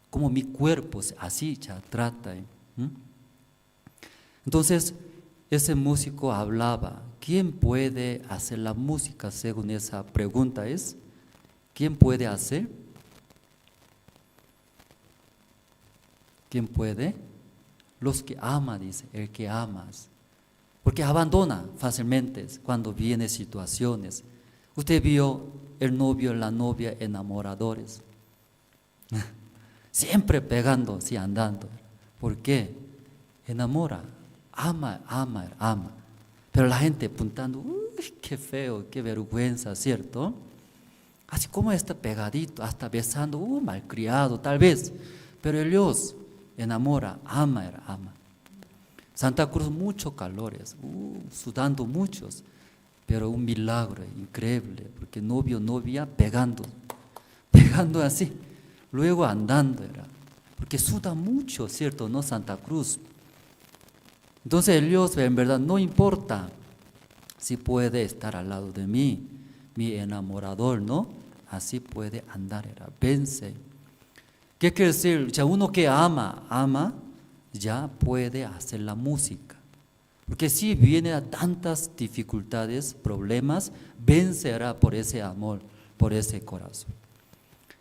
Como mi cuerpo, así ya trata. Entonces, ese músico hablaba, ¿quién puede hacer la música según esa pregunta es? ¿Quién puede hacer? ¿Quién puede? Los que aman, dice, el que amas. Porque abandona fácilmente cuando vienen situaciones. Usted vio el novio y la novia enamoradores. Siempre pegando, sí, andando. ¿Por qué? Enamora, ama. Pero la gente apuntando, uy, qué feo, qué vergüenza, ¿cierto? Así como está pegadito, hasta besando, malcriado tal vez. Pero ellos enamora, ama. Santa Cruz, muchos calores, sudando muchos, pero un milagro increíble, porque novio, novia, pegando así, luego andando, porque suda mucho, ¿cierto? ¿No? Santa Cruz. Entonces Dios, en verdad, no importa si puede estar al lado de mí, mi enamorador, ¿no? Así puede andar, vence. ¿Qué quiere decir? Ya uno que ama, ya puede hacer la música. Porque si viene a tantas dificultades, problemas, vencerá por ese amor, por ese corazón.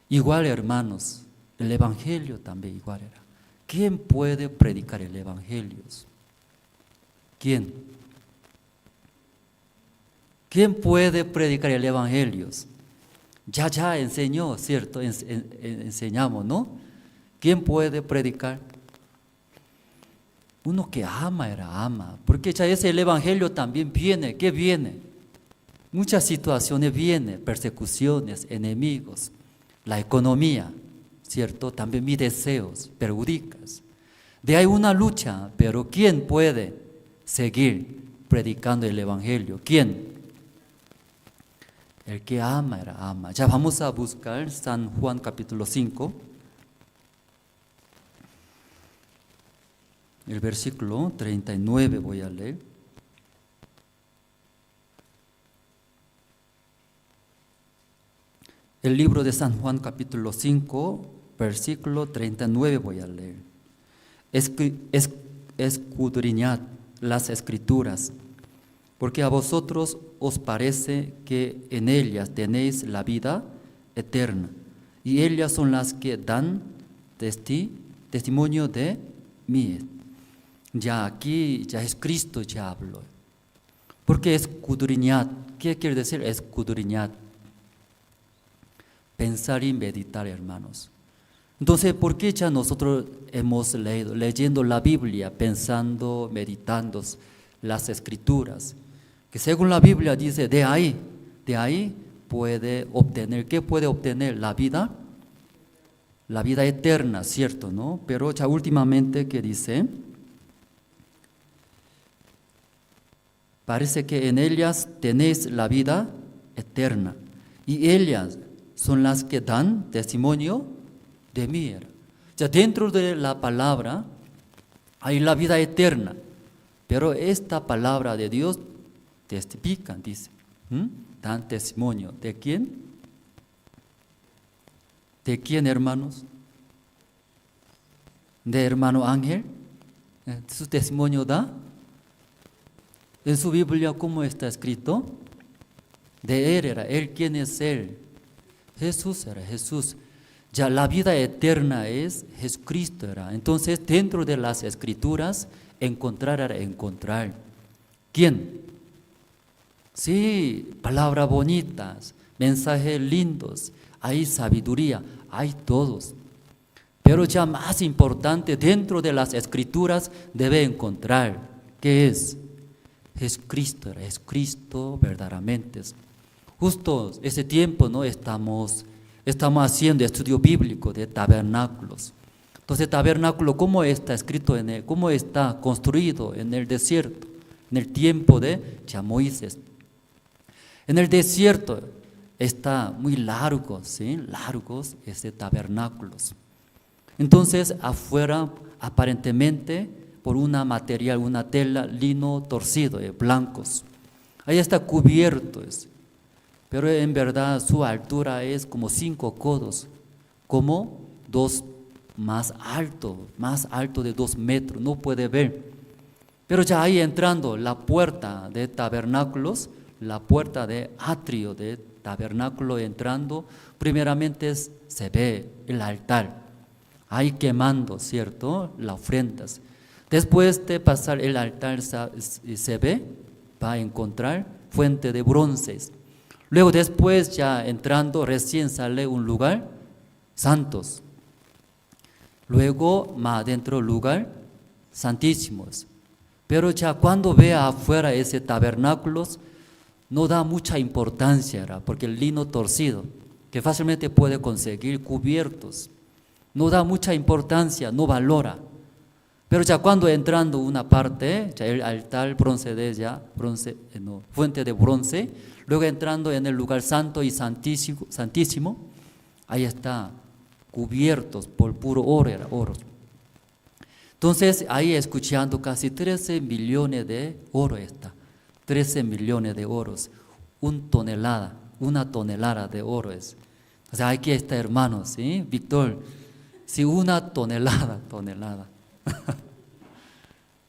Igual, hermanos, el Evangelio también igual era. ¿Quién puede predicar el Evangelio? ¿Quién? ¿Quién puede predicar el Evangelio? Ya enseñó, ¿cierto? Enseñamos, ¿no? ¿Quién puede predicar? Uno que ama, porque ya ese el Evangelio también viene. ¿Qué viene? Muchas situaciones vienen, persecuciones, enemigos, la economía, ¿cierto? También mis deseos, perjudicas. De ahí una lucha, pero ¿quién puede seguir predicando el Evangelio? ¿Quién? El que ama. Ya vamos a buscar San Juan capítulo 5. El versículo 39 voy a leer. El libro de San Juan capítulo 5, versículo 39 voy a leer. Escudriñad las Escrituras, porque a vosotros os parece que en ellas tenéis la vida eterna, y ellas son las que dan testimonio de mí. Ya aquí, ya es Cristo, ya habló. Porque escudriñad, ¿qué quiere decir escudriñad? Pensar y meditar, hermanos. Entonces, ¿por qué ya nosotros hemos leyendo la Biblia, pensando, meditando las Escrituras? Que según la Biblia dice, de ahí puede obtener, ¿qué puede obtener? La vida eterna, ¿cierto? ¿No? Pero ya últimamente, ¿qué dice? Parece que en ellas tenéis la vida eterna, y ellas son las que dan testimonio de mí. Ya dentro de la palabra hay la vida eterna, pero esta palabra de Dios testifican, dice, dan testimonio. ¿De quién? ¿De quién, hermanos? ¿De hermano Ángel? ¿Su testimonio da? En su Biblia, ¿cómo está escrito? De él era, él, ¿quién es él? Jesús era, Jesús. Ya la vida eterna es Jesucristo era. Entonces, dentro de las Escrituras, encontrar. ¿Quién? Sí, palabras bonitas, mensajes lindos, hay sabiduría, hay todos. Pero ya más importante, dentro de las Escrituras debe encontrar, ¿qué es? Jesucristo era, Jesucristo verdaderamente. Justo ese tiempo, ¿no? Estamos haciendo estudio bíblico de tabernáculos. Entonces, tabernáculo, ¿cómo está escrito en él? ¿Cómo está construido en el desierto? En el tiempo de Moisés. En el desierto está muy largo, ¿sí? Largos tabernáculos. Entonces, afuera, aparentemente, por una material, una tela, lino torcido, blancos. Ahí está cubierto. Pero en verdad su altura es como 5 codos, como 2 más alto de 2 metros, no puede ver. Pero ya ahí entrando la puerta de tabernáculos, la puerta de atrio de tabernáculo entrando, primeramente se ve el altar, ahí quemando, ¿cierto? Las ofrendas. Después de pasar el altar se ve, va a encontrar fuente de bronces. Luego después ya entrando recién sale un lugar santos. Luego más adentro lugar santísimos. Pero ya cuando vea afuera ese tabernáculo no da mucha importancia, porque el lino torcido que fácilmente puede conseguir cubiertos no da mucha importancia, no valora. Pero ya cuando entrando una parte, ya el altar fuente de bronce, luego entrando en el lugar santo y santísimo, ahí está, cubiertos por puro oro. Entonces ahí escuchando casi 13 millones de oro está, 13 millones de oros, una tonelada de oro es. O sea, aquí está, hermanos, ¿sí? Víctor, sí, una tonelada.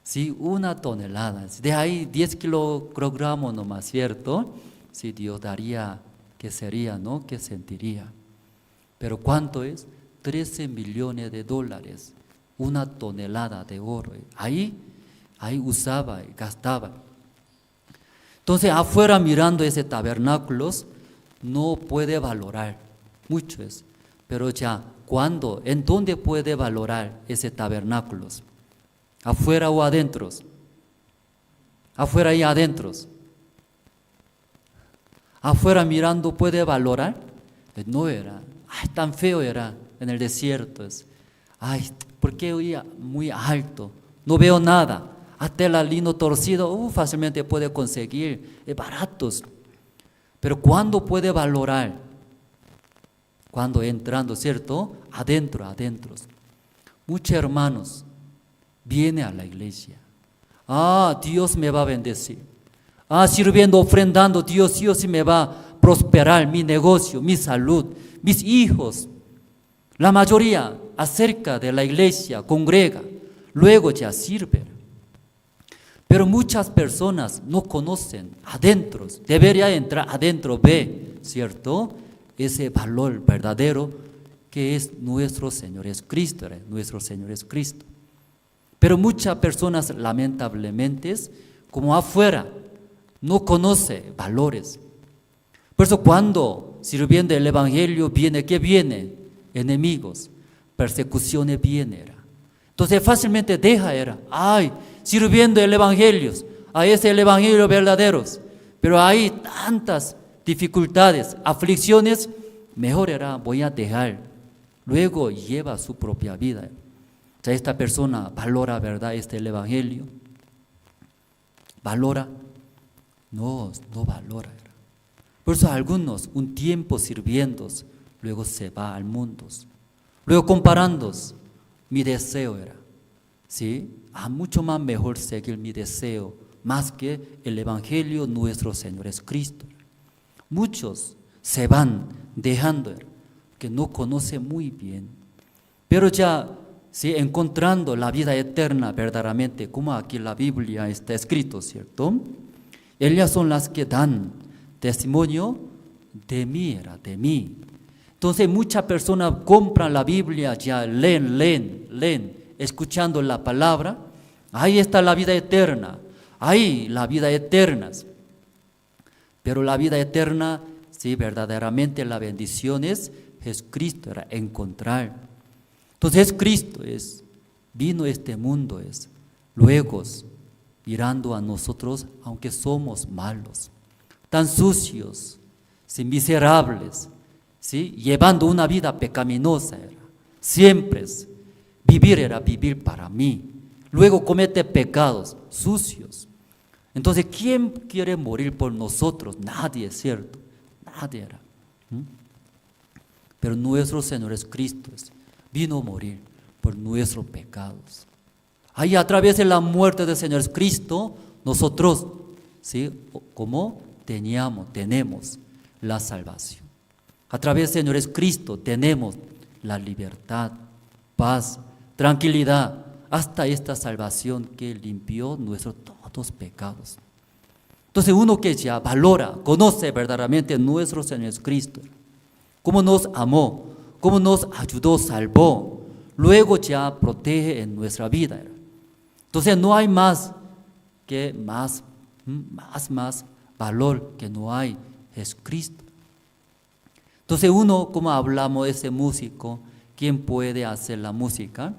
Sí, una tonelada. De ahí 10 kilogramos nomás, ¿cierto? Si Dios daría, ¿qué sería, no? ¿Qué sentiría? Pero ¿cuánto es? 13 millones de dólares, una tonelada de oro. Ahí ahí usaba y gastaba. Entonces afuera mirando ese tabernáculos no puede valorar mucho eso, pero ya ¿cuándo? ¿En dónde puede valorar ese tabernáculos? ¿Afuera o adentro? Afuera y adentro. Afuera mirando puede valorar. No era, ay, tan feo era en el desierto. Ay, ¿por qué oía muy alto? No veo nada. Hasta el lino torcido, fácilmente puede conseguir, baratos. Pero ¿cuándo puede valorar? Cuando entrando, ¿cierto? Adentro. Muchos hermanos vienen a la iglesia. Dios me va a bendecir. Sirviendo, ofrendando, Dios sí me va a prosperar mi negocio, mi salud, mis hijos. La mayoría acerca de la iglesia, congrega, luego ya sirve. Pero muchas personas no conocen adentro, debería entrar adentro, ve, ¿cierto? Ese valor verdadero que es nuestro Señor Jesucristo, nuestro Señor Jesucristo. Pero muchas personas lamentablemente, como afuera, no conocen valores. Por eso cuando sirviendo el Evangelio viene, ¿qué viene? Enemigos, persecuciones vienen. Entonces fácilmente deja, sirviendo el Evangelio, ese el Evangelio verdadero, pero hay tantas dificultades, aflicciones, mejor voy a dejar. Luego lleva su propia vida. O sea, esta persona valora, ¿verdad? El Evangelio. ¿Valora? No valora. Por eso algunos un tiempo sirviendo, luego se va al mundo. Luego comparando, mi deseo ¿sí? Mucho más mejor seguir mi deseo, más que el Evangelio nuestro Señor Jesucristo. Muchos se van dejando, que no conocen muy bien. Pero ya, ¿sí? Encontrando la vida eterna verdaderamente, como aquí en la Biblia está escrito, ¿cierto? Ellas son las que dan testimonio de mí, de mí. Entonces muchas personas compran la Biblia, ya leen, escuchando la palabra. Ahí está la vida eterna, ahí la vida eterna. Pero la vida eterna, sí, verdaderamente la bendición es Jesucristo, encontrar. Entonces Cristo vino a este mundo, luego mirando a nosotros, aunque somos malos, tan sucios, miserables, ¿sí? Llevando una vida pecaminosa, siempre vivir para mí. Luego comete pecados sucios. Entonces, ¿quién quiere morir por nosotros? Nadie, ¿cierto? Nadie Pero nuestro Señor Jesucristo vino a morir por nuestros pecados. Ahí a través de la muerte del Señor Cristo, nosotros, ¿sí? Como tenemos la salvación. A través del Señor Cristo tenemos la libertad, paz, tranquilidad, hasta esta salvación que limpió nuestros todos pecados. Entonces uno que ya valora, conoce verdaderamente nuestro Señor Jesucristo, cómo nos amó, cómo nos ayudó, salvó, luego ya protege en nuestra vida. Entonces no hay más valor que no hay Jesucristo. Entonces uno, como hablamos de ese músico, ¿quién puede hacer la música?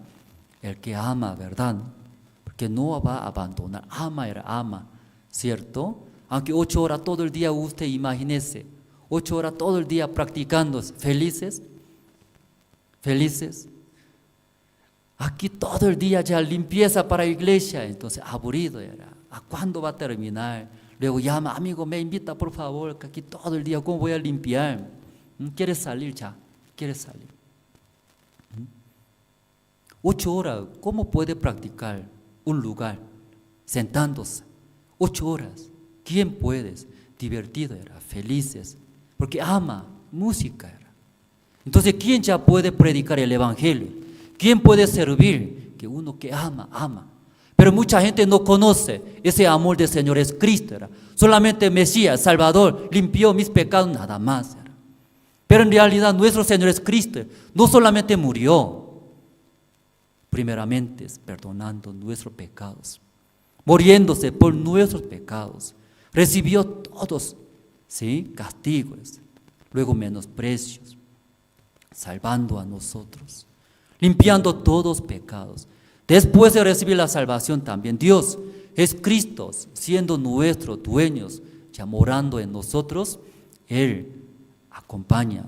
El que ama, ¿verdad? Porque no va a abandonar, ama, ¿cierto? Aunque 8 horas todo el día, usted imagínese, 8 horas todo el día practicando, felices. Aquí todo el día ya limpieza para la iglesia, entonces aburrido era. ¿A cuándo va a terminar? Luego llama, amigo, me invita por favor, que aquí todo el día, ¿cómo voy a limpiar? ¿Quieres salir ya? ¿Quieres salir? 8 horas, ¿cómo puede practicar un lugar sentándose? 8 horas, ¿quién puede? Divertido era, felices, porque ama música era. Entonces, ¿quién ya puede predicar el Evangelio? ¿Quién puede servir? Que uno que ama. Pero mucha gente no conoce ese amor del Señor Jesucristo era. Solamente Mesías, Salvador, limpió mis pecados, nada más era. Pero en realidad nuestro Señor Jesucristo no solamente murió, primeramente perdonando nuestros pecados, muriéndose por nuestros pecados. Recibió todos, ¿sí?, castigos, luego menosprecios, salvando a nosotros, limpiando todos pecados. Después de recibir la salvación también, Dios es Cristo, siendo nuestros dueños, ya morando en nosotros, Él acompaña.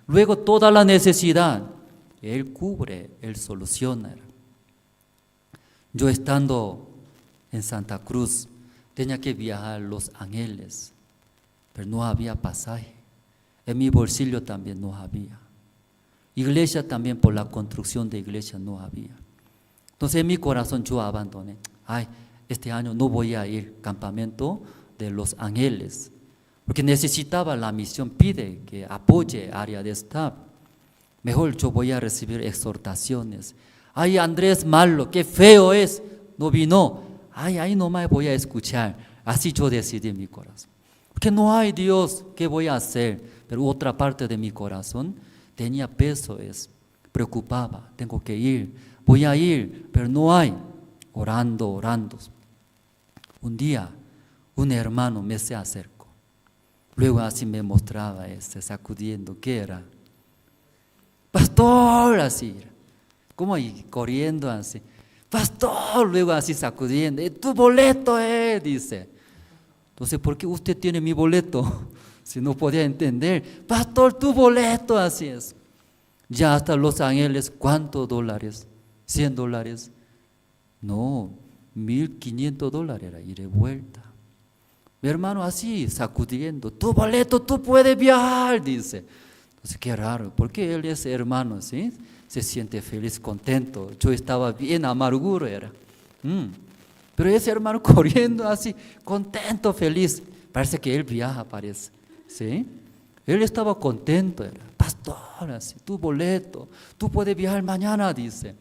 Luego toda la necesidad, Él cubre, Él soluciona. Yo estando en Santa Cruz, tenía que viajar a Los Ángeles, pero no había pasaje. En mi bolsillo también no había. Iglesia también, por la construcción de iglesia no había. Entonces en mi corazón yo abandoné. Este año no voy a ir al campamento de Los Ángeles, porque necesitaba la misión, pide que apoye área de staff. Mejor yo voy a recibir exhortaciones. Andrés malo, qué feo es, no vino. Ahí nomás voy a escuchar. Así yo decidí en mi corazón. Porque no hay Dios, ¿qué voy a hacer? Pero otra parte de mi corazón tenía peso, preocupaba, tengo que ir, voy a ir, pero no hay. Orando. Un día, un hermano me se acercó. Luego así me mostraba, sacudiendo, ¿qué era? Pastor, así, como ahí, corriendo así. Pastor, luego así sacudiendo, tu boleto, dice. Entonces, ¿por qué usted tiene mi boleto? Si no podía entender, pastor, tu boleto, así es. Ya hasta Los Ángeles, ¿cuántos dólares? $100. No, $1,500 era ir de vuelta. Mi hermano así, sacudiendo, tu boleto, tú puedes viajar, dice. Entonces, qué raro, porque él es hermano, ¿sí? Se siente feliz, contento. Yo estaba bien amarguro, era. Pero ese hermano corriendo así, contento, feliz. Parece que él viaja, parece. ¿Sí? Él estaba contento, era. Pastor, así, tu boleto, tú puedes viajar mañana, dice.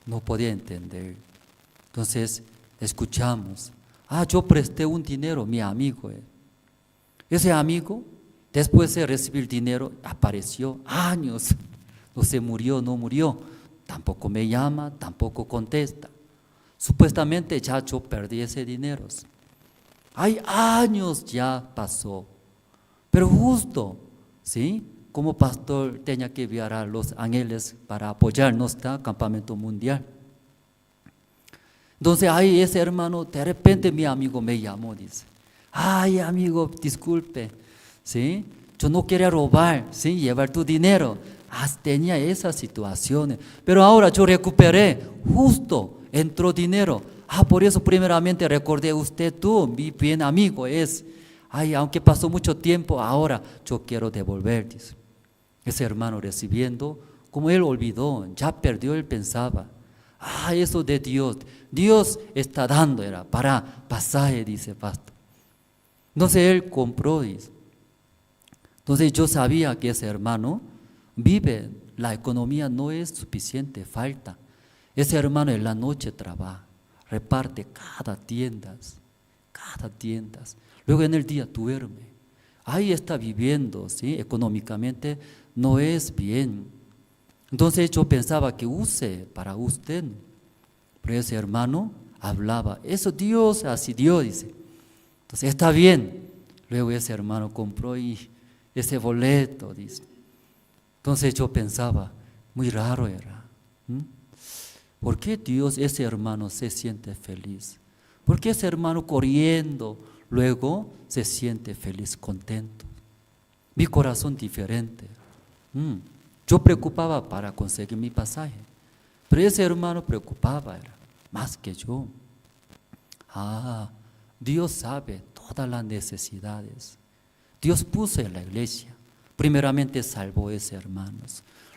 No podía entender. Entonces, escuchamos. Yo presté un dinero, mi amigo. Ese amigo, después de recibir dinero, apareció años. No se murió, no murió. Tampoco me llama, tampoco contesta. Supuestamente ya yo perdí ese dinero. Hay años ya pasó. Pero justo, ¿sí?, como pastor tenía que viajar a Los Ángeles para apoyarnos en el campamento mundial. Entonces ese hermano, de repente mi amigo me llamó, dice, amigo, disculpe, ¿sí?, yo no quería robar, ¿sí?, llevar tu dinero. Tenía esas situaciones, pero ahora yo recuperé, justo entró dinero. Por eso primeramente recordé usted, tú, mi bien amigo es. Aunque pasó mucho tiempo, ahora yo quiero devolver, dice. Ese hermano recibiendo, como él olvidó, ya perdió, él pensaba, eso de Dios, Dios está dando, era para pasaje, dice pastor. Entonces él compró, dice. Entonces yo sabía que ese hermano vive, la economía no es suficiente, falta. Ese hermano en la noche trabaja, reparte cada tienda. Luego en el día duerme. Ahí está viviendo, ¿sí?, económicamente no es bien. Entonces yo pensaba que use para usted. Pero ese hermano hablaba, eso Dios, así Dios, dice. Entonces está bien. Luego ese hermano compró ese boleto, dice. Entonces yo pensaba, muy raro era. ¿Por qué Dios, ese hermano se siente feliz? ¿Por qué ese hermano corriendo luego se siente feliz, contento? Mi corazón diferente. Yo preocupaba para conseguir mi pasaje, pero ese hermano preocupaba, era más que yo. Dios sabe todas las necesidades. Dios puso en la iglesia. Primeramente salvó a ese hermano.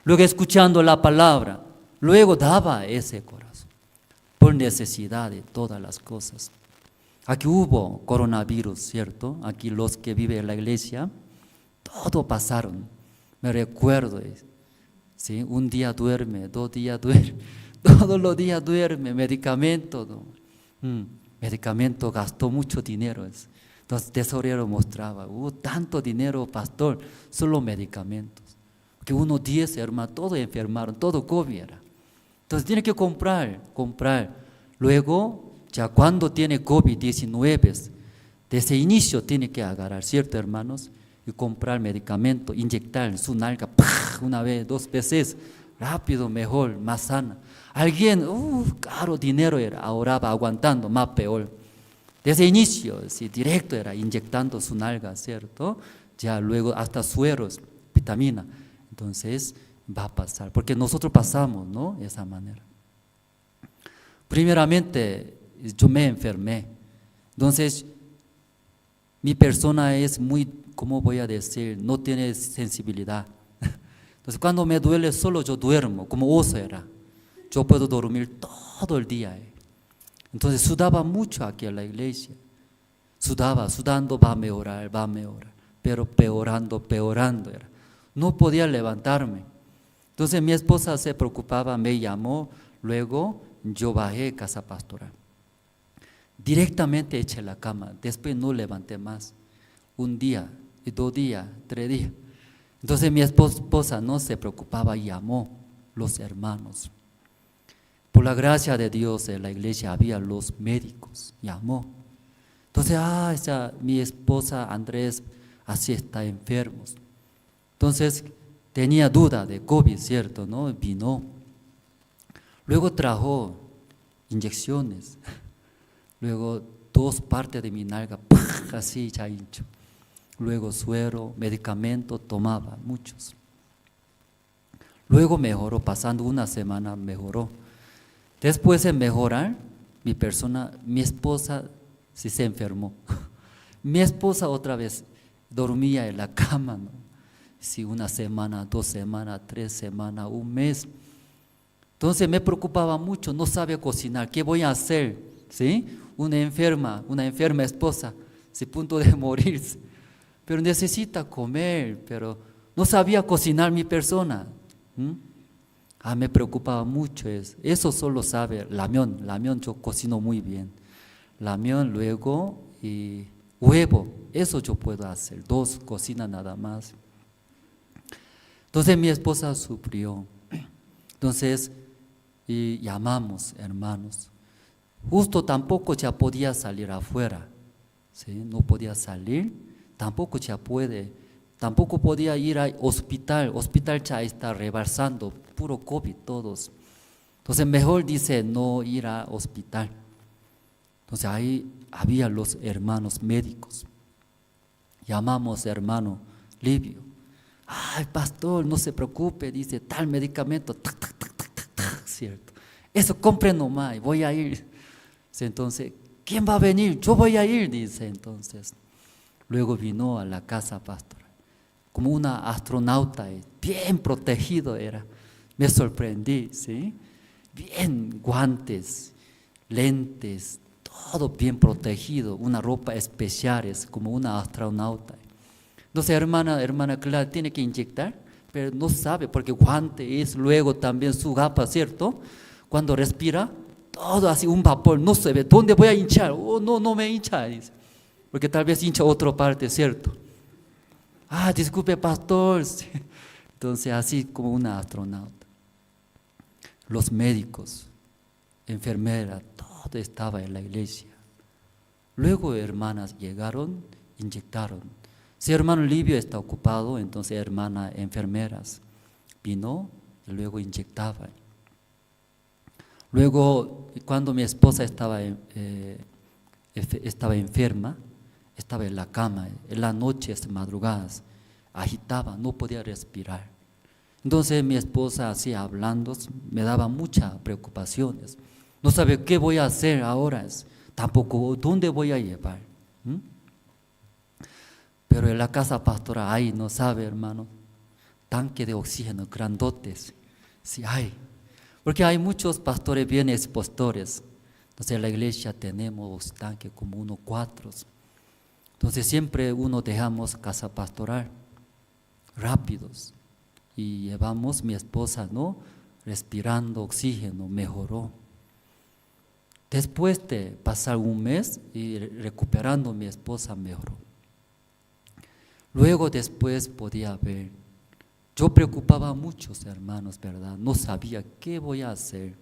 Luego escuchando la palabra, luego daba ese corazón por necesidad de todas las cosas. Aquí hubo coronavirus, ¿cierto? Aquí los que viven en la iglesia, todo pasaron. Me recuerdo, ¿sí?, un día duerme, 2 días duerme, todos los días duerme, medicamento, ¿no? Medicamento, gastó mucho dinero. Entonces el tesorero mostraba, tanto dinero, pastor, solo medicamentos. Que 10 hermanos, todos enfermaron, todo COVID era. Entonces tiene que comprar. Luego ya cuando tiene COVID-19, desde el inicio tiene que agarrar, ¿cierto, hermanos? Y comprar medicamento, inyectar en su nalga, ¡pah! Una vez, 2 veces, rápido, mejor, más sana. Alguien, caro dinero era, ahora va aguantando, más peor. Desde el inicio, sí, directo era inyectando su nalga, ¿cierto? Ya luego hasta sueros, vitamina. Entonces va a pasar, porque nosotros pasamos, ¿no? De esa manera. Primeramente, yo me enfermé. Entonces, mi persona es muy, ¿cómo voy a decir? No tiene sensibilidad. Entonces, cuando me duele, solo yo duermo, como oso era. Yo puedo dormir todo el día. Entonces, sudaba mucho aquí en la iglesia. Sudando, va a mejorar, pero peorando era. No podía levantarme. Entonces, mi esposa se preocupaba, me llamó, luego yo bajé a casa pastoral. Directamente eché la cama, después no levanté más. 1 día, 2 días, 3 días. Entonces mi esposa no se preocupaba y llamó los hermanos. Por la gracia de Dios en la iglesia había los médicos, llamó. Entonces, mi esposa Andrés así está enfermo. Entonces tenía duda de COVID, ¿cierto? ¿No? Vino. Luego trajo inyecciones. Luego 2 partes de mi nalga, así ya hincho. Luego suero, medicamento, tomaba muchos. Luego mejoró, pasando 1 semana mejoró. Después de mejorar, mi esposa sí se enfermó. Mi esposa otra vez dormía en la cama, ¿no? Sí, 1 semana, 2 semanas, 3 semanas, 1 mes. Entonces me preocupaba mucho, no sabía cocinar, ¿qué voy a hacer? ¿Sí? Una enferma esposa, a punto de morirse, pero necesita comer, pero no sabía cocinar mi persona. Me preocupaba mucho eso solo sabe lamión yo cocino muy bien, lamión luego y huevo, eso yo puedo hacer, 2 cocinas nada más. Entonces mi esposa sufrió, entonces y llamamos hermanos. Justo tampoco ya podía salir afuera, ¿sí? No podía salir, tampoco podía ir al hospital ya está rebasando, puro COVID todos. Entonces mejor dice no ir al hospital. Entonces ahí había los hermanos médicos, llamamos hermano Livio. Pastor, no se preocupe, dice tal medicamento, cierto, eso compre nomás, voy a ir. Entonces, ¿quién va a venir? Yo voy a ir, dice entonces. Luego vino a la casa pastoral, como una astronauta, bien protegido era. Me sorprendí, ¿sí? Bien, guantes, lentes, todo bien protegido, una ropa especial, como una astronauta. Entonces, hermana Clara tiene que inyectar, pero no sabe, porque guante es luego también su gapa, ¿cierto? Cuando respira, todo así, un vapor, no se ve, ¿dónde voy a hinchar? No me hincha, dice, porque tal vez hincha otra parte, ¿cierto? Disculpe, pastor. Entonces, así como una astronauta. Los médicos, enfermeras, todo estaba en la iglesia. Luego hermanas llegaron, inyectaron. Si hermano Livio está ocupado, entonces hermana enfermeras vino y luego inyectaban. Luego, cuando mi esposa estaba enferma, estaba en la cama, en las noches, madrugadas, agitaba, no podía respirar. Entonces mi esposa así hablando, me daba muchas preocupaciones. No sabía qué voy a hacer ahora, tampoco dónde voy a llevar. Pero en la casa pastoral hay, no sabe hermano, tanque de oxígeno grandotes, sí hay. Porque hay muchos pastores bien expositores. Entonces en la iglesia tenemos tanques como 4. Entonces siempre dejamos casa pastoral rápidos y llevamos mi esposa, ¿no? Respirando oxígeno, mejoró. Después de pasar 1 mes y recuperando mi esposa mejoró. Luego después podía ver. Yo preocupaba a muchos hermanos, ¿verdad? No sabía qué voy a hacer.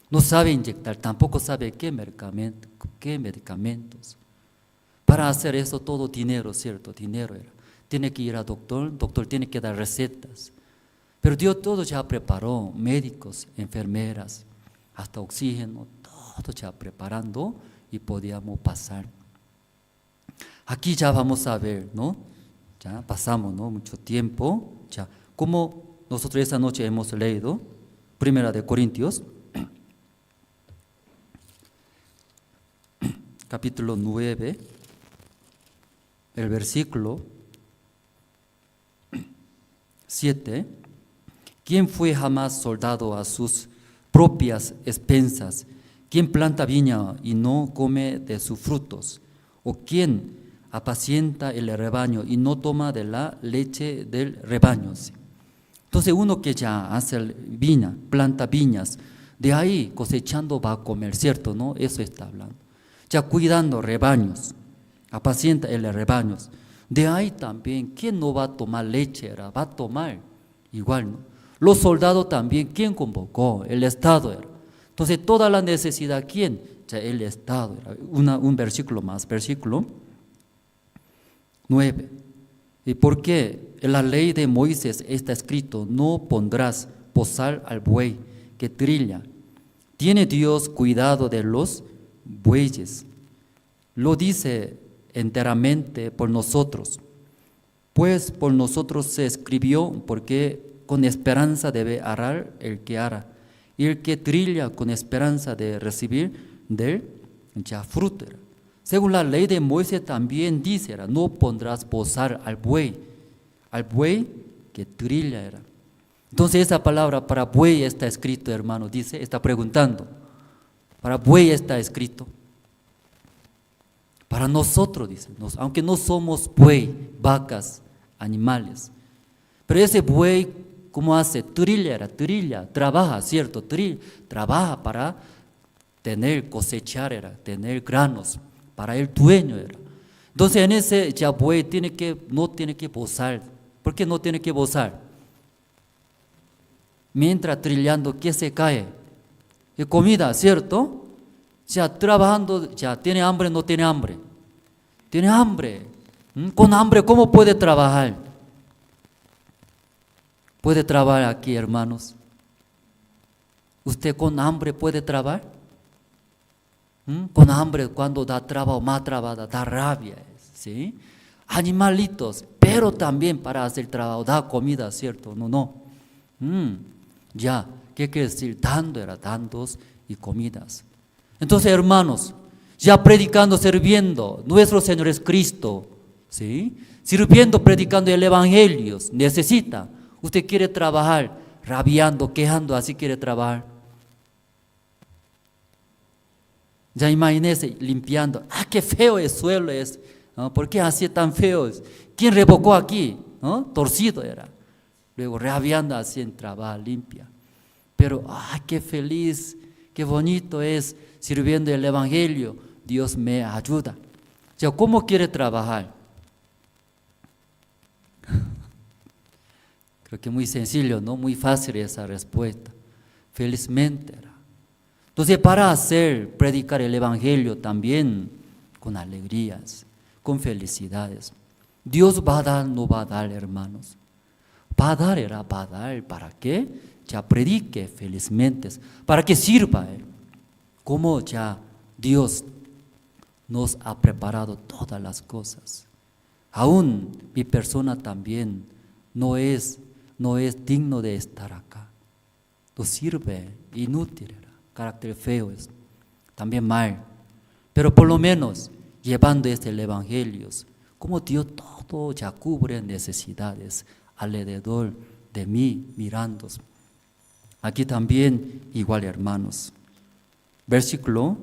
no sabe inyectar, tampoco sabe qué medicamentos. Para hacer eso todo dinero, ¿cierto? Dinero era. Tiene que ir al doctor, doctor tiene que dar recetas. Pero Dios todo ya preparó, médicos, enfermeras, hasta oxígeno, todo ya preparando y podíamos pasar. Aquí ya vamos a ver, ¿no? Ya pasamos, ¿no? Mucho tiempo, ya. Como nosotros esta noche hemos leído, 1 Corintios, capítulo 9, el versículo 7. ¿Quién fue jamás soldado a sus propias expensas? ¿Quién planta viña y no come de sus frutos? ¿O quién apacienta el rebaño y no toma de la leche del rebaño? Entonces uno que ya hace viña, planta viñas, de ahí cosechando va a comer, ¿cierto? ¿No? Eso está hablando. Ya cuidando rebaños, apacienta el rebaño. De ahí también, ¿quién no va a tomar leche? Va a tomar igual, ¿no? Los soldados también, ¿quién convocó? El Estado era. Entonces toda la necesidad, ¿quién? Ya el Estado era. Un versículo más, versículo 9. ¿Y por qué? En la ley de Moisés está escrito, no pondrás bozal al buey que trilla. ¿Tiene Dios cuidado de los bueyes? Lo dice enteramente por nosotros, pues por nosotros se escribió, porque con esperanza debe arar el que ara, y el que trilla con esperanza de recibir del ya fruto. Según la ley de Moisés también dice, no pondrás bozal al buey que trilla era. Entonces esa palabra para buey está escrito, hermano, dice, está preguntando, para buey está escrito. Para nosotros, dice, aunque no somos buey, vacas, animales, pero ese buey, ¿cómo hace? Trilla, trabaja, ¿cierto? Trabaja para cosechar, tener granos, para el dueño era. Entonces en ese ya buey no tiene que bozar. ¿Por qué no tiene que bozar? Mientras trillando, ¿qué se cae? Y comida, ¿cierto? Ya trabajando, ya tiene hambre, no tiene hambre. Tiene hambre. Con hambre, ¿cómo puede trabajar? ¿Puede trabajar aquí, hermanos? ¿Usted con hambre puede trabajar? Con hambre, cuando da trabajo, más trabajo, da rabia, ¿sí? Animalitos, pero también para hacer trabajo, da comida, ¿cierto? No. Ya, ¿qué quiere decir? Dando y comidas. Entonces, hermanos, ya predicando, sirviendo, nuestro Señor es Cristo, ¿sí? Sirviendo, predicando el Evangelio, necesita. Usted quiere trabajar, rabiando, quejando, así quiere trabajar. Ya imagínese limpiando, qué feo el suelo es, ¿no? ¿Por qué así tan feo es? ¿Quién revocó aquí? ¿No? Torcido era. Luego rabiando así en trabajo, limpia. Pero, qué feliz, qué bonito es sirviendo el Evangelio, Dios me ayuda. O sea, ¿cómo quiere trabajar? Creo que muy sencillo, ¿no? Muy fácil esa respuesta. Felizmente era. Entonces, para predicar el Evangelio también con alegrías, con felicidades. Dios va a dar, no va a dar, hermanos. Va a dar, ¿para qué? Ya predique felizmente, para que sirva, como ya Dios nos ha preparado todas las cosas. Aún mi persona también no es digno de estar acá. No sirve, inútil. Carácter feo es, también mal, pero por lo menos llevando el Evangelio, como Dios todo ya cubre necesidades alrededor de mí, mirando. Aquí también igual, hermanos. Versículo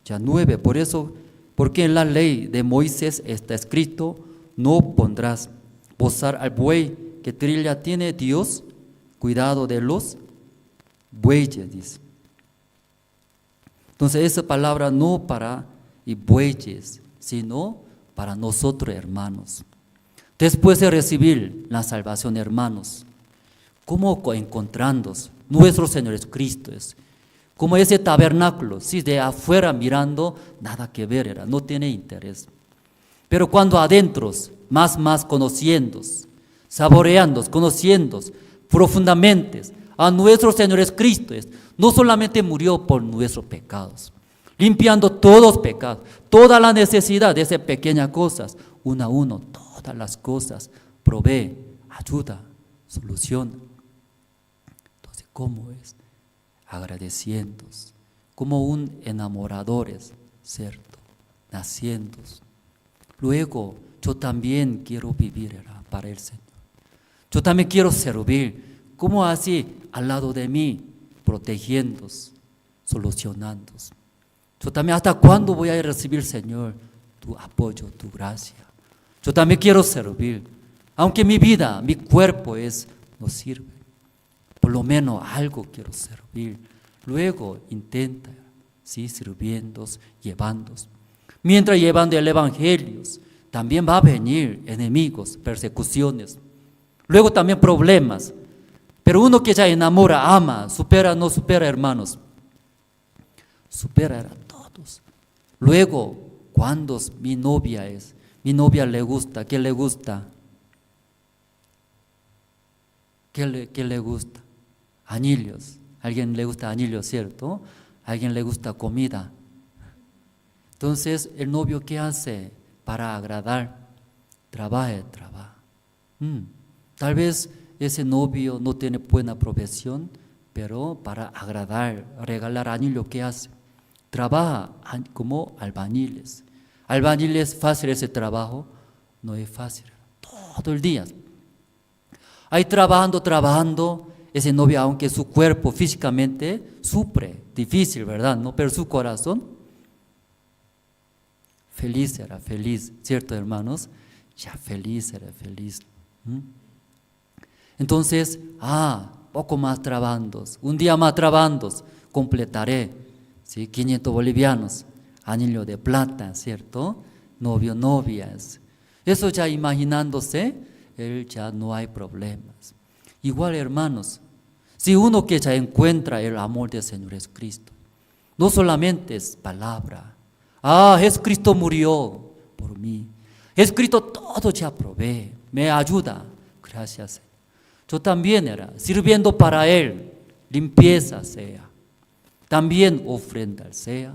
ya 9, por eso, porque en la ley de Moisés está escrito, no pondrás bozal al buey que trilla, tiene Dios cuidado de los bueyes, dice. Entonces esa palabra no para y bueyes, sino para nosotros, hermanos. Después de recibir la salvación, hermanos, ¿cómo encontrando nuestro Señor Jesucristo? como ese tabernáculo, sí, de afuera mirando, nada que ver era, no tiene interés. Pero cuando adentro, más conociendo, saboreando, conociendo profundamente a nuestro Señor Jesucristo, no solamente murió por nuestros pecados, limpiando todos los pecados, toda la necesidad de esas pequeñas cosas, uno a uno, todas las cosas, provee, ayuda, soluciona. Entonces, ¿cómo es? Agradeciendo, como un enamoradores, ¿cierto? Naciendo. Luego, yo también quiero vivir para el Señor. Yo también quiero servir, como así, al lado de mí, protegiendo, solucionando. Yo también, ¿hasta cuándo voy a recibir, Señor, tu apoyo, tu gracia? Yo también quiero servir, aunque mi vida, mi cuerpo no sirve. Por lo menos algo quiero servir. Luego intenta, ¿sí? Sirviendo, llevando. Mientras llevando el Evangelio, también va a venir enemigos, persecuciones. Luego también problemas. Pero uno que ya enamora, ama, supera, no supera, hermanos. Supera a todos. Luego, cuando mi novia le gusta, ¿qué le gusta? ¿Qué le gusta? Anillos. ¿A alguien le gusta anillos, cierto? ¿A alguien le gusta comida? Entonces, el novio, ¿qué hace para agradar? Trabaja. Tal vez ese novio no tiene buena profesión, pero para agradar, regalar anillo, ¿qué hace? Trabaja como albañiles. ¿Albañiles fácil ese trabajo? No es fácil, todo el día. Ahí trabajando, ese novio, aunque su cuerpo físicamente sufre, difícil, ¿verdad? ¿No? Pero su corazón, feliz, ¿cierto, hermanos? Ya feliz. Entonces, poco más trabajando, un día más trabajando, completaré, ¿sí? 500 bolivianos, anillo de plata, ¿cierto? Novio, novias. Eso ya imaginándose, él ya no hay problemas. Igual, hermanos, si uno que ya encuentra el amor del Señor Jesucristo, no solamente es palabra. Jesucristo murió por mí. Jesucristo todo ya provee, me ayuda. Gracias, Señor. Yo también sirviendo para Él, limpieza sea. También ofrenda sea.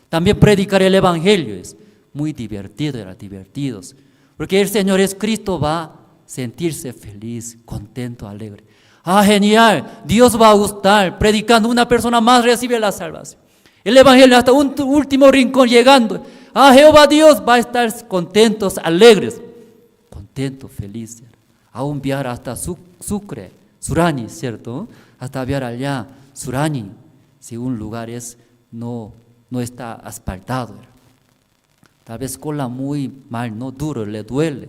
También predicar el Evangelio es muy divertidos. Porque el Señor Jesucristo va a sentirse feliz, contento, alegre. Genial, Dios va a gustar, predicando, una persona más recibe la salvación. El Evangelio hasta un último rincón llegando. Jehová Dios va a estar contentos, alegres, contentos, felices. A enviar hasta Sucre, Surani, ¿cierto? Hasta enviar allá, Surani, si un lugar no está asfaltado. Tal vez cola muy mal, no duro, le duele.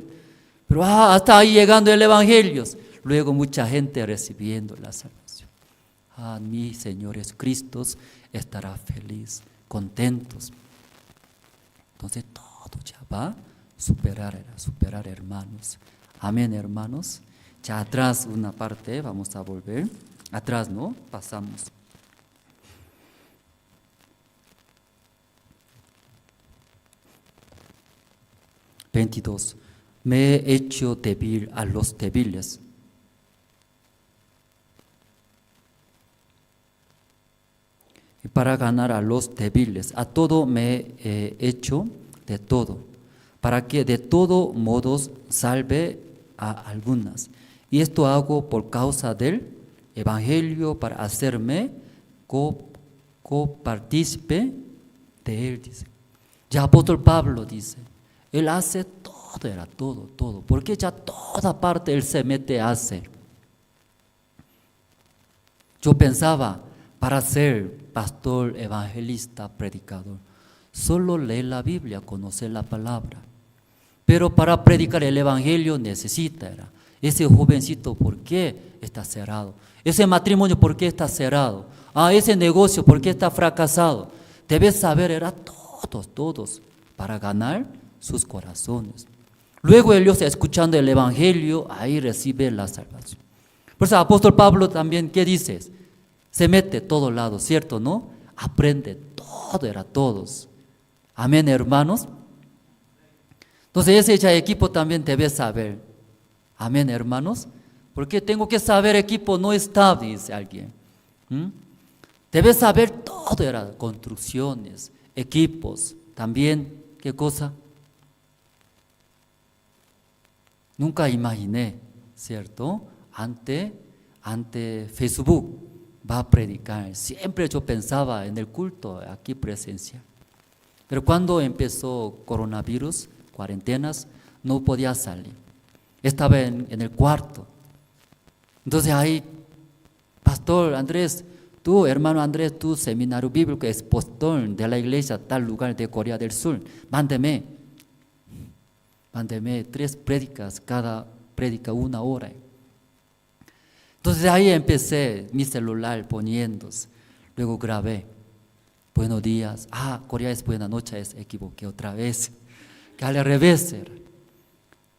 Pero hasta ahí llegando el Evangelio. Luego mucha gente recibiendo la salvación. Mi Señor Jesucristo estará feliz, contentos. Entonces todo ya va a superar, hermanos. Amén, hermanos. Ya atrás una parte, vamos a volver. Atrás, ¿no? Pasamos. (22) Me he hecho débil a los débiles. Y para ganar a los débiles, a todo me he hecho de todo, para que de todo modos salve a algunas. Y esto hago por causa del Evangelio, para hacerme copartícipe de él, dice. Ya apóstol Pablo dice, él hace todo, porque ya toda parte él se mete, hace. Yo pensaba, para ser pastor, evangelista, predicador, solo lee la Biblia, conocer la palabra. Pero para predicar el Evangelio necesita, ese jovencito, ¿por qué está cerrado? Ese matrimonio, ¿por qué está cerrado? Ese negocio, ¿por qué está fracasado? Debes saber, todos, para ganar sus corazones. Luego ellos, escuchando el Evangelio, ahí recibe la salvación. Por eso el apóstol Pablo también, ¿qué dices? Se mete todo lado, ¿cierto, no? aprende, todo era todos. Amén, hermanos. Entonces ese equipo también debe saber. Amén, hermanos. Porque tengo que saber, equipo no está, dice alguien. Debe saber todo, era construcciones, equipos, también, ¿qué cosa? Nunca imaginé, ¿cierto? Ante Facebook va a predicar. Siempre yo pensaba en el culto aquí presencial. Pero cuando empezó coronavirus, cuarentenas, no podía salir. Estaba en el cuarto. Entonces ahí, Pastor Andrés, tú, hermano Andrés, tú, seminario bíblico, expositor de la iglesia tal lugar de Corea del Sur, mándeme 3 prédicas, cada prédica 1 hora. Entonces ahí empecé mi celular poniéndose, luego grabé, buenos días, Corea es buena noche, equivoqué otra vez, que al revés era.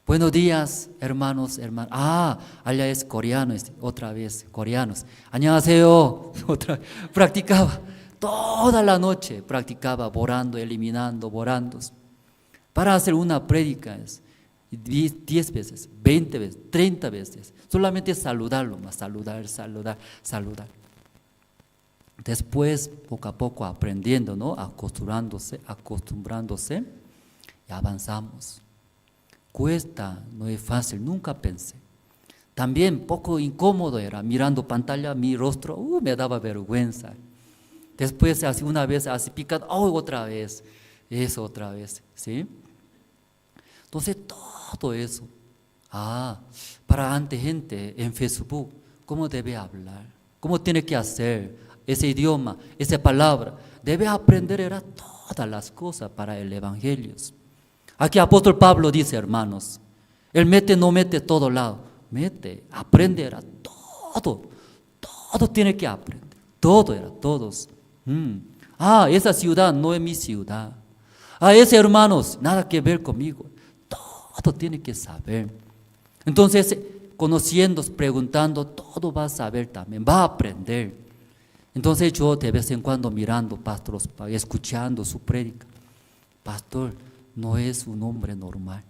Buenos días, hermanos, hermanas. Allá es coreano, otra vez, coreanos. 안녕하세요. Otra, practicaba toda la noche, practicaba borrando, eliminando, borrando. Para hacer una prédica, 10 veces, 20 veces, 30 veces. Solamente saludarlo más, saludar. Después, poco a poco, aprendiendo, ¿no? Acostumbrándose, y avanzamos. Cuesta, no es fácil, nunca pensé. También poco incómodo era, mirando pantalla, mi rostro, me daba vergüenza. Después, así una vez, así picado, otra vez, eso otra vez, ¿sí? Entonces, todo eso, para ante gente en Facebook, ¿cómo debe hablar? ¿Cómo tiene que hacer ese idioma, esa palabra? Debe aprender, era todas las cosas para el evangelio. Aquí apóstol Pablo dice, hermanos, él no mete todo lado, aprende, era todo tiene que aprender, todo era, todos. Esa ciudad no es mi ciudad, ese hermanos, nada que ver conmigo, todo tiene que saber. Entonces, conociendo, preguntando, todo va a saber también, va a aprender. Entonces yo de vez en cuando mirando, pastor, escuchando su prédica, pastor, no es un hombre normal,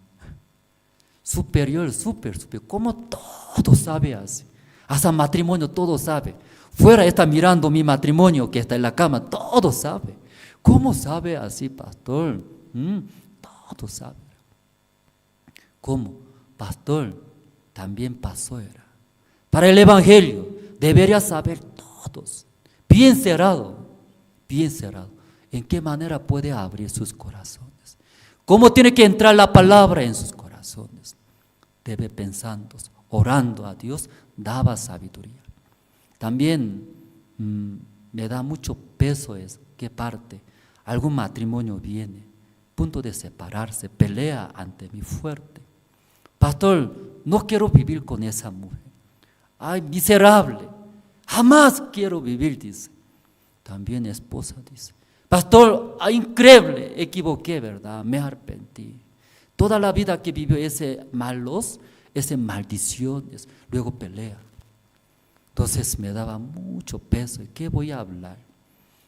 superior, súper, como todo sabe así, hasta matrimonio todo sabe, fuera está mirando mi matrimonio que está en la cama, todo sabe, ¿cómo sabe así, pastor? Todo sabe. ¿Cómo? Pastor, también pasó era, para el evangelio debería saber todos, bien cerrado, ¿en qué manera puede abrir sus corazones? ¿Cómo tiene que entrar la palabra en sus corazones? Debe pensando, orando a Dios, daba sabiduría. También me da mucho peso qué parte, algún matrimonio viene, punto de separarse, pelea ante mí fuerte. Pastor, no quiero vivir con esa mujer. Miserable, jamás quiero vivir, dice. También esposa dice, pastor, increíble, equivoqué, ¿verdad? Me arrepentí. Toda la vida que vivió ese maldiciones, luego pelea. Entonces me daba mucho peso. ¿Qué voy a hablar?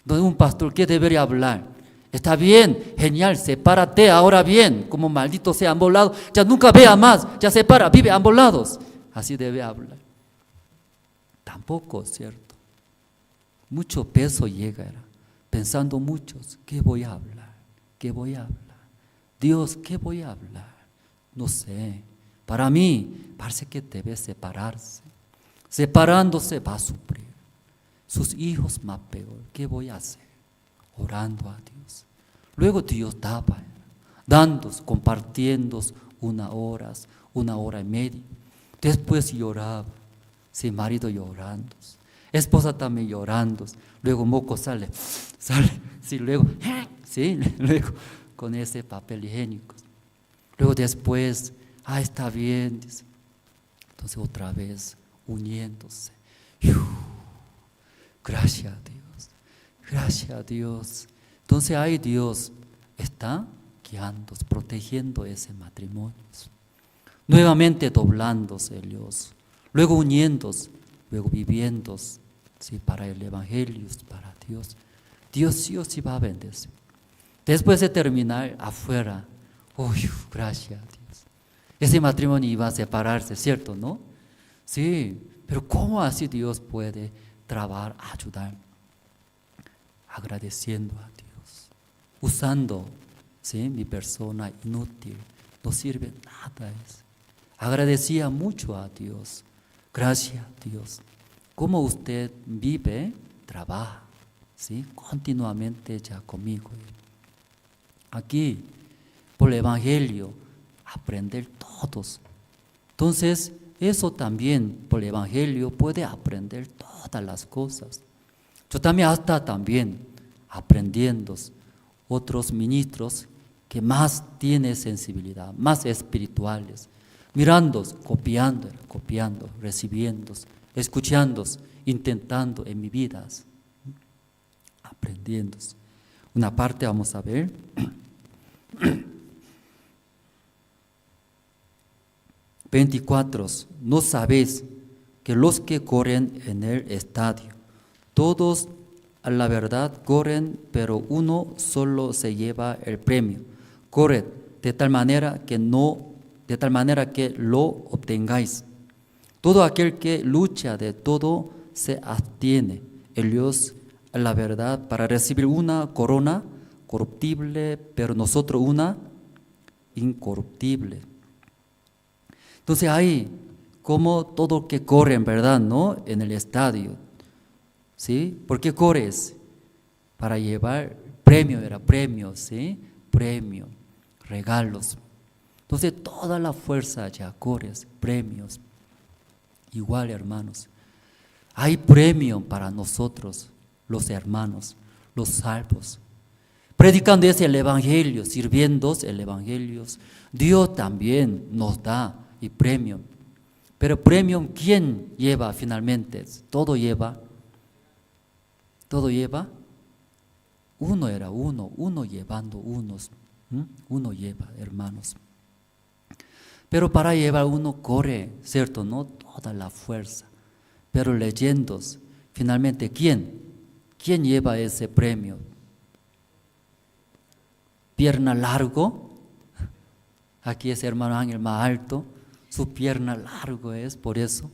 Entonces un pastor, ¿qué debería hablar? Está bien, genial, sepárate, ahora bien, como maldito sea ambos lados, ya nunca vea más, ya separa, vive ambos lados. Así debe hablar. Tampoco, ¿cierto? Mucho peso llega, era. Pensando muchos, ¿qué voy a hablar? ¿Qué voy a hablar? Dios, ¿qué voy a hablar? No sé. Para mí, parece que debe separarse. Separándose va a sufrir. Sus hijos más peor. ¿Qué voy a hacer? Orando a Dios. Luego Dios daba, dando, compartiendo 1 hora, 1 hora y media. Después lloraba. Sí, marido llorando. Esposa también llorando. Luego moco sale, sí, luego con ese papel higiénico. Luego después, está bien, dice. Entonces otra vez uniéndose. Gracias a Dios. Entonces ahí Dios está guiando, protegiendo ese matrimonio. Nuevamente doblándose Dios, luego uniéndose, luego viviendo, sí, para el evangelio, para Dios. Dios sí o sí va a bendecir. Después de terminar afuera, uy, gracias a Dios. Ese matrimonio iba a separarse, ¿cierto, no? Sí, pero ¿cómo así Dios puede trabajar, ayudar? Agradeciendo a Dios, usando, ¿sí?, mi persona inútil, no sirve nada. Agradecía mucho a Dios. Gracias a Dios. Como usted vive, trabaja, ¿sí?, continuamente ya conmigo. Aquí, por el Evangelio, aprender todos. Entonces, eso también, por el Evangelio, puede aprender todas las cosas. Yo también hasta también aprendiendo otros ministros que más tienen sensibilidad, más espirituales, mirando, copiando, recibiendo, escuchando, intentando en mi vida, aprendiendo. Una parte vamos a ver. 24. ¿No sabéis que los que corren en el estadio, todos a la verdad corren, pero uno solo se lleva el premio? Corred de tal manera que lo obtengáis. Todo aquel que lucha de todo se abstiene, ellos a la verdad, para recibir una corona corruptible, pero nosotros una incorruptible. Entonces hay como todo que corren, ¿verdad?, ¿no?, en el estadio, ¿sí? ¿Por qué corres? Para llevar premio, ¿sí? Premio, regalos. Entonces toda la fuerza ya corres, premios. Igual, hermanos, hay premio para nosotros, los hermanos, los salvos. Predicando ese el Evangelio, sirviendo el Evangelio, Dios también nos da y premio. Pero premio, ¿quién lleva finalmente? Todo lleva. Uno llevando unos. Uno lleva, hermanos. Pero para llevar uno corre, ¿cierto? No toda la fuerza. Pero leyendo, finalmente, ¿quién lleva ese premio? Pierna largo. Aquí es hermano Ángel más alto. Su pierna largo es, por eso.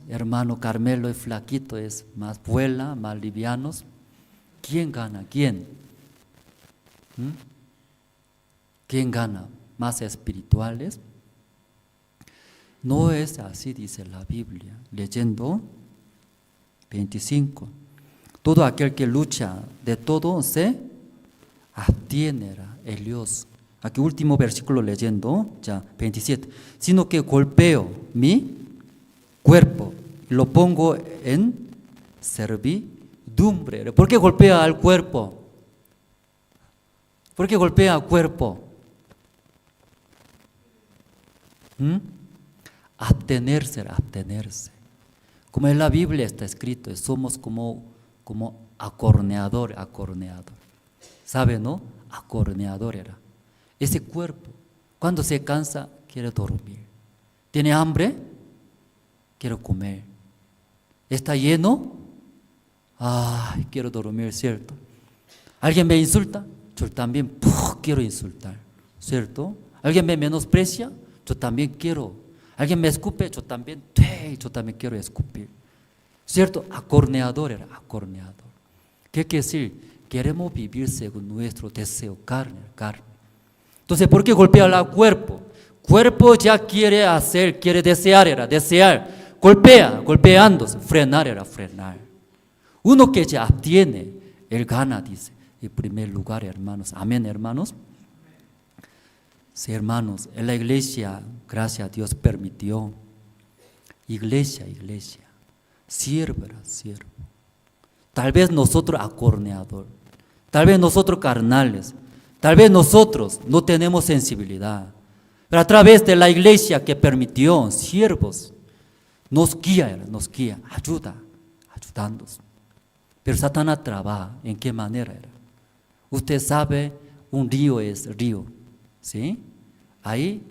Hermano Carmelo es flaquito, es más vuela, más livianos. ¿Quién gana? ¿Quién gana? ¿Más espirituales? No es así, dice la Biblia. Leyendo 25. Todo aquel que lucha de todo se abstiene, ellos. Aquí último versículo leyendo, ya 27. Sino que golpeo mi cuerpo, lo pongo en servidumbre. ¿Por qué golpea al cuerpo? ¿Por qué golpea al cuerpo? Abstenerse. Como en la Biblia está escrito, somos como acorneador. ¿Sabe, no? Acorneador era. Ese cuerpo, cuando se cansa, quiere dormir. ¿Tiene hambre? Quiero comer. ¿Está lleno? Ay, quiero dormir, ¿cierto? ¿Alguien me insulta? Yo también quiero insultar, ¿cierto? ¿Alguien me menosprecia? Yo también quiero. ¿Alguien me escupe? Yo también quiero escupir, ¿cierto? Acorneador era, acorneador. ¿Qué quiere decir? Queremos vivir según nuestro deseo, carne. Entonces, ¿por qué golpea al cuerpo? Cuerpo ya quiere desear. Golpeándose, frenar. Uno que ya obtiene, él gana, dice, en primer lugar, hermanos. Amén, hermanos. Sí, hermanos, en la iglesia, gracias a Dios, permitió. Iglesia, siervo. Tal vez nosotros acorneador, tal vez nosotros carnales, tal vez nosotros no tenemos sensibilidad, pero a través de la iglesia que permitió, siervos, nos guía, ayudándonos. Pero Satanás trabaja, ¿en qué manera era? Usted sabe, un río es río, ¿sí? Ahí,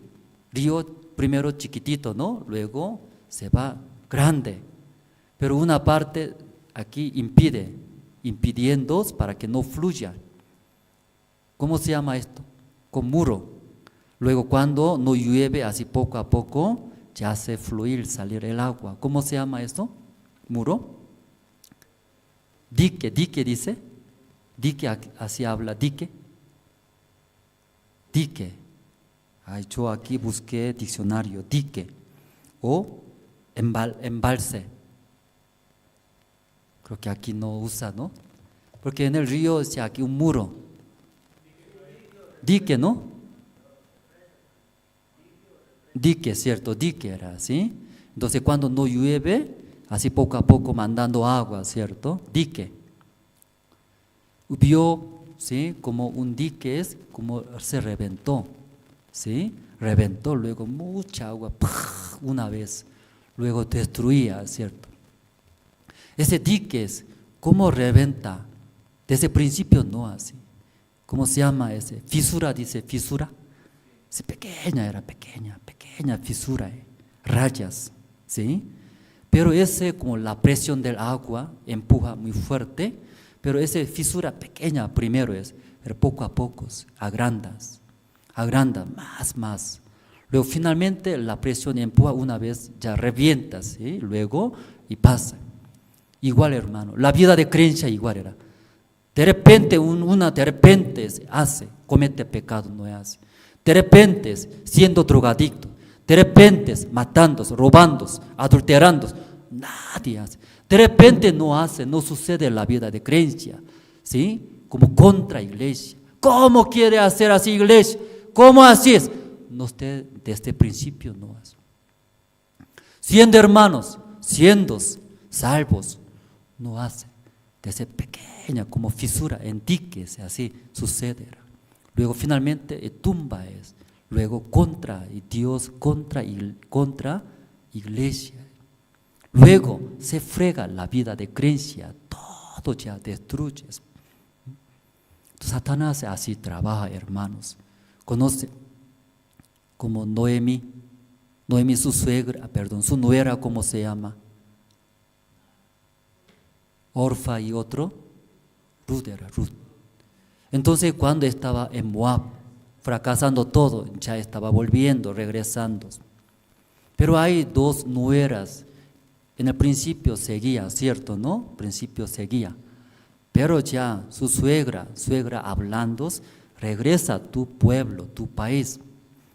río primero chiquitito, ¿no? Luego se va grande, pero una parte aquí impidiendo para que no fluya. ¿Cómo se llama esto? Con muro. Luego cuando no llueve, así poco a poco, ya hace fluir, salir el agua. ¿Cómo se llama esto? Muro. Dique dice. Dique, así habla, dique. Dique. Ay, yo aquí busqué diccionario, dique. O embalse. Creo que aquí no usa, ¿no? Porque en el río es aquí un muro. Dique, ¿no? Dique, cierto, dique era así. Entonces cuando no llueve, así poco a poco mandando agua, ¿cierto? Dique. Vio, ¿sí? Como un dique es como se reventó, ¿sí? Reventó, luego mucha agua, una vez, luego destruía, ¿cierto? Ese dique es, ¿cómo reventa? Desde el principio no así. ¿Cómo se llama ese? Fisura, dice fisura. Es pequeña, era pequeña fisura, rayas, ¿sí? Pero ese, como la presión del agua empuja muy fuerte, pero esa fisura pequeña primero es, pero poco a poco agranda más. Luego finalmente la presión empuja una vez, ya revienta, ¿sí? Luego y pasa. Igual, hermano, la vida de creencia igual era. De repente, de repente comete pecado, no hace. De repente, siendo drogadicto, de repente, matando, robando, adulterando, nadie hace. De repente no sucede en la vida de creencia, ¿sí? Como contra iglesia. ¿Cómo quiere hacer así iglesia? ¿Cómo así es? No, usted desde el principio no hace. Siendo hermanos, siendo salvos, no hace. Desde pequeña, como fisura, en diques, así sucede. Luego finalmente tumba es. Luego contra Dios, contra iglesia. Luego se frega la vida de creencia, todo ya destruye. Satanás así trabaja, hermanos. Conoce como Noemí su nuera, ¿cómo se llama? Orfa y otro, Ruth era Ruth. Entonces cuando estaba en Moab, fracasando todo, ya estaba volviendo, regresando. Pero hay dos nueras. En el principio seguía, ¿cierto? ¿No? Principio seguía. Pero ya su suegra hablando, regresa a tu pueblo, tu país.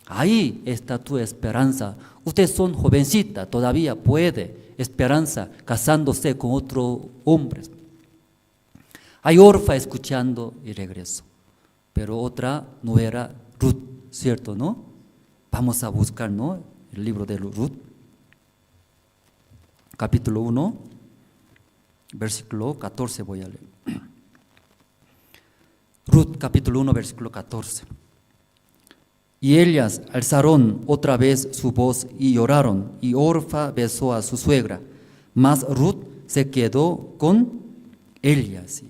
Ahí está tu esperanza. Ustedes son jovencita, todavía puede, esperanza, casándose con otro hombre. Hay Orfa escuchando y regreso. Pero otra no era Ruth, ¿cierto? ¿No? Vamos a buscar, ¿no? El libro de Ruth. Capítulo 1, versículo 14 voy a leer. Ruth, capítulo 1, versículo 14. Y ellas alzaron otra vez su voz y lloraron, y Orfa besó a su suegra, mas Ruth se quedó con ellas.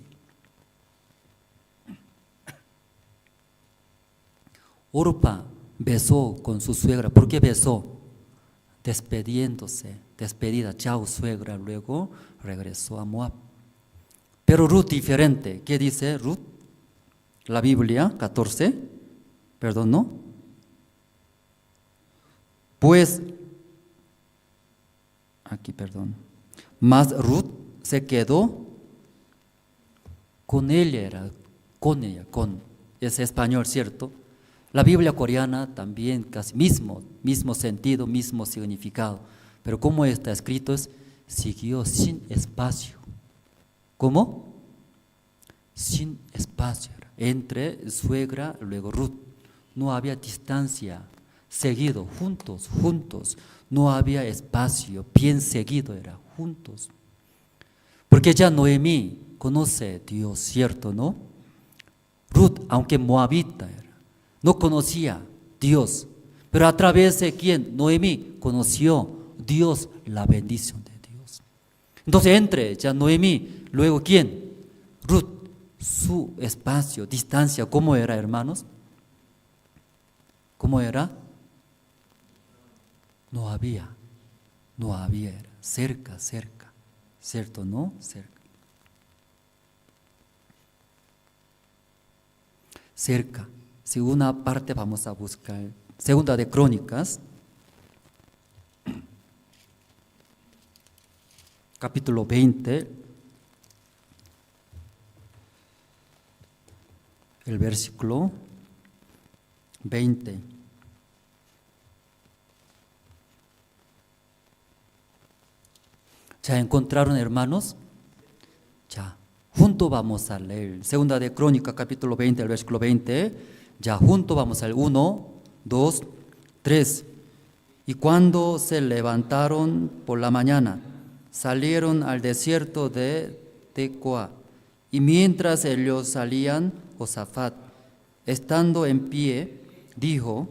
Orfa besó con su suegra. ¿Por qué besó? Despedida, chao suegra, luego regresó a Moab. Pero Ruth diferente, ¿qué dice Ruth? La Biblia, 14, perdón, ¿no? Pues, mas Ruth se quedó con ella, es español, ¿cierto? La Biblia coreana también casi mismo sentido, mismo significado. Pero como está escrito es, siguió sin espacio. ¿Cómo? Sin espacio. Entre suegra, luego Ruth. No había distancia, seguido, juntos. No había espacio, bien seguido era, juntos. Porque ya Noemí conoce a Dios, ¿cierto, no? Ruth, aunque moabita era, no conocía a Dios, pero a través de quien Noemí conoció Dios, la bendición de Dios. Entonces entre ya Noemí, luego ¿quién? Ruth, su espacio, distancia, ¿cómo era, hermanos? ¿Cómo era? No había, era cerca, ¿cierto? ¿No? Cerca. cerca. Si una parte vamos a buscar, Segunda de Crónicas, capítulo 20, el versículo 20. ¿Ya encontraron, hermanos? Ya, junto vamos a leer. Segunda de Crónica, capítulo 20, el versículo 20. Ya, junto vamos a leer. 1, 2, 3. Y cuando se levantaron por la mañana, salieron al desierto de Tecoa. Y mientras ellos salían, Josafat, estando en pie, dijo: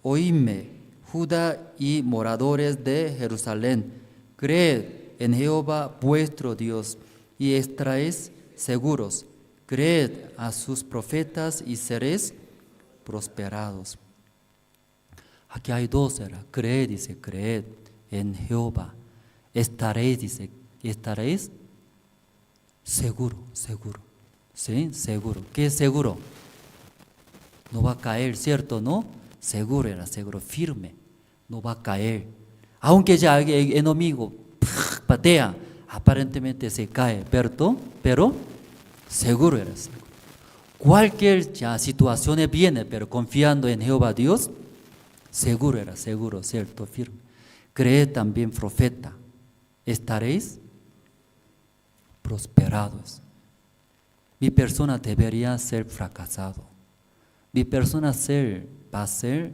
Oídme, Judá y moradores de Jerusalén, creed en Jehová vuestro Dios, y estaréis seguros. Creed a sus profetas y seréis prosperados. Aquí hay dos, creed, dice, creed en Jehová. Estaréis, dice, estaréis seguro, seguro. ¿Sí? Seguro. ¿Qué es seguro? No va a caer, ¿cierto? ¿No? Seguro, seguro, firme. No va a caer. Aunque ya el enemigo patea, aparentemente se cae, pero seguro seguro. Cualquier situación viene, pero confiando en Jehová Dios, seguro seguro, cierto, firme. Cree también profeta, estaréis prosperados. Mi persona debería ser fracasado. Mi persona va a ser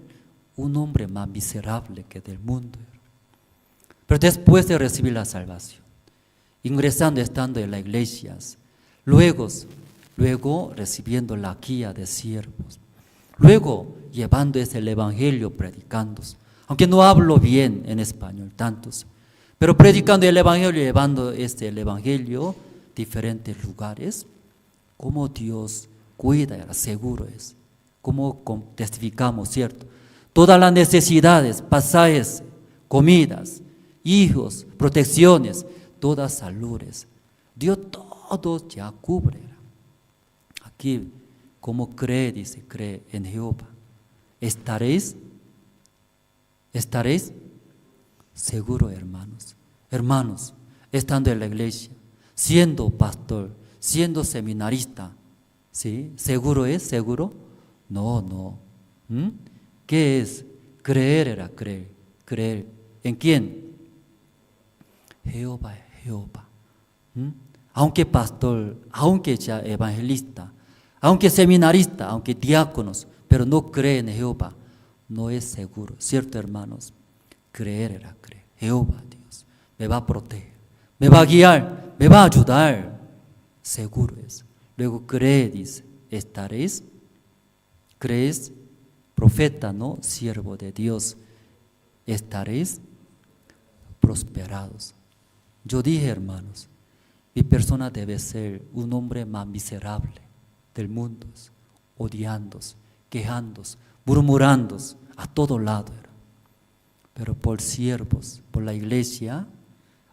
un hombre más miserable que del mundo. Pero después de recibir la salvación, ingresando, estando en las iglesias, luego recibiendo la guía de siervos, luego llevando el evangelio, predicando, aunque no hablo bien en español tantos, pero predicando el evangelio, llevando el evangelio a diferentes lugares, como Dios cuida, seguro es, como testificamos, ¿cierto? Todas las necesidades, pasajes, comidas, hijos, protecciones, todas saludes, Dios todo ya cubre. Aquí, como cree, dice, cree en Jehová. Estaréis seguro, hermanos, estando en la iglesia, siendo pastor, siendo seminarista, ¿sí? ¿Seguro es? ¿Seguro? No. ¿Qué es? Creer creer. ¿En quién? Jehová. Aunque pastor, aunque ya evangelista, aunque seminarista, aunque diáconos, pero no cree en Jehová, no es seguro, ¿cierto, hermanos? Creer. Jehová Dios me va a proteger, me va a guiar, me va a ayudar, seguro es. Luego cree, dice, estaréis, crees, profeta, ¿no? Siervo de Dios, estaréis prosperados. Yo dije, hermanos, mi persona debe ser un hombre más miserable del mundo, odiándose, quejándose, murmurando a todo lado. Pero por siervos, por la iglesia,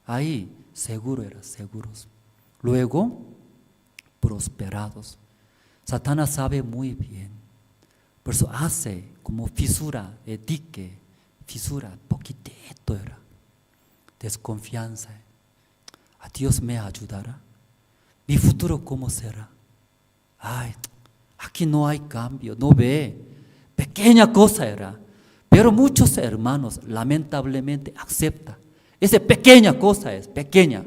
ahí seguros. Luego, prosperados. Satanás sabe muy bien, por eso hace como fisura, dique, fisura, poquitito desconfianza. ¿A Dios me ayudará? ¿Mi futuro cómo será? Ay, aquí no hay cambio, no ve. Pequeña cosa pero muchos hermanos lamentablemente aceptan. Esa pequeña cosa es pequeña.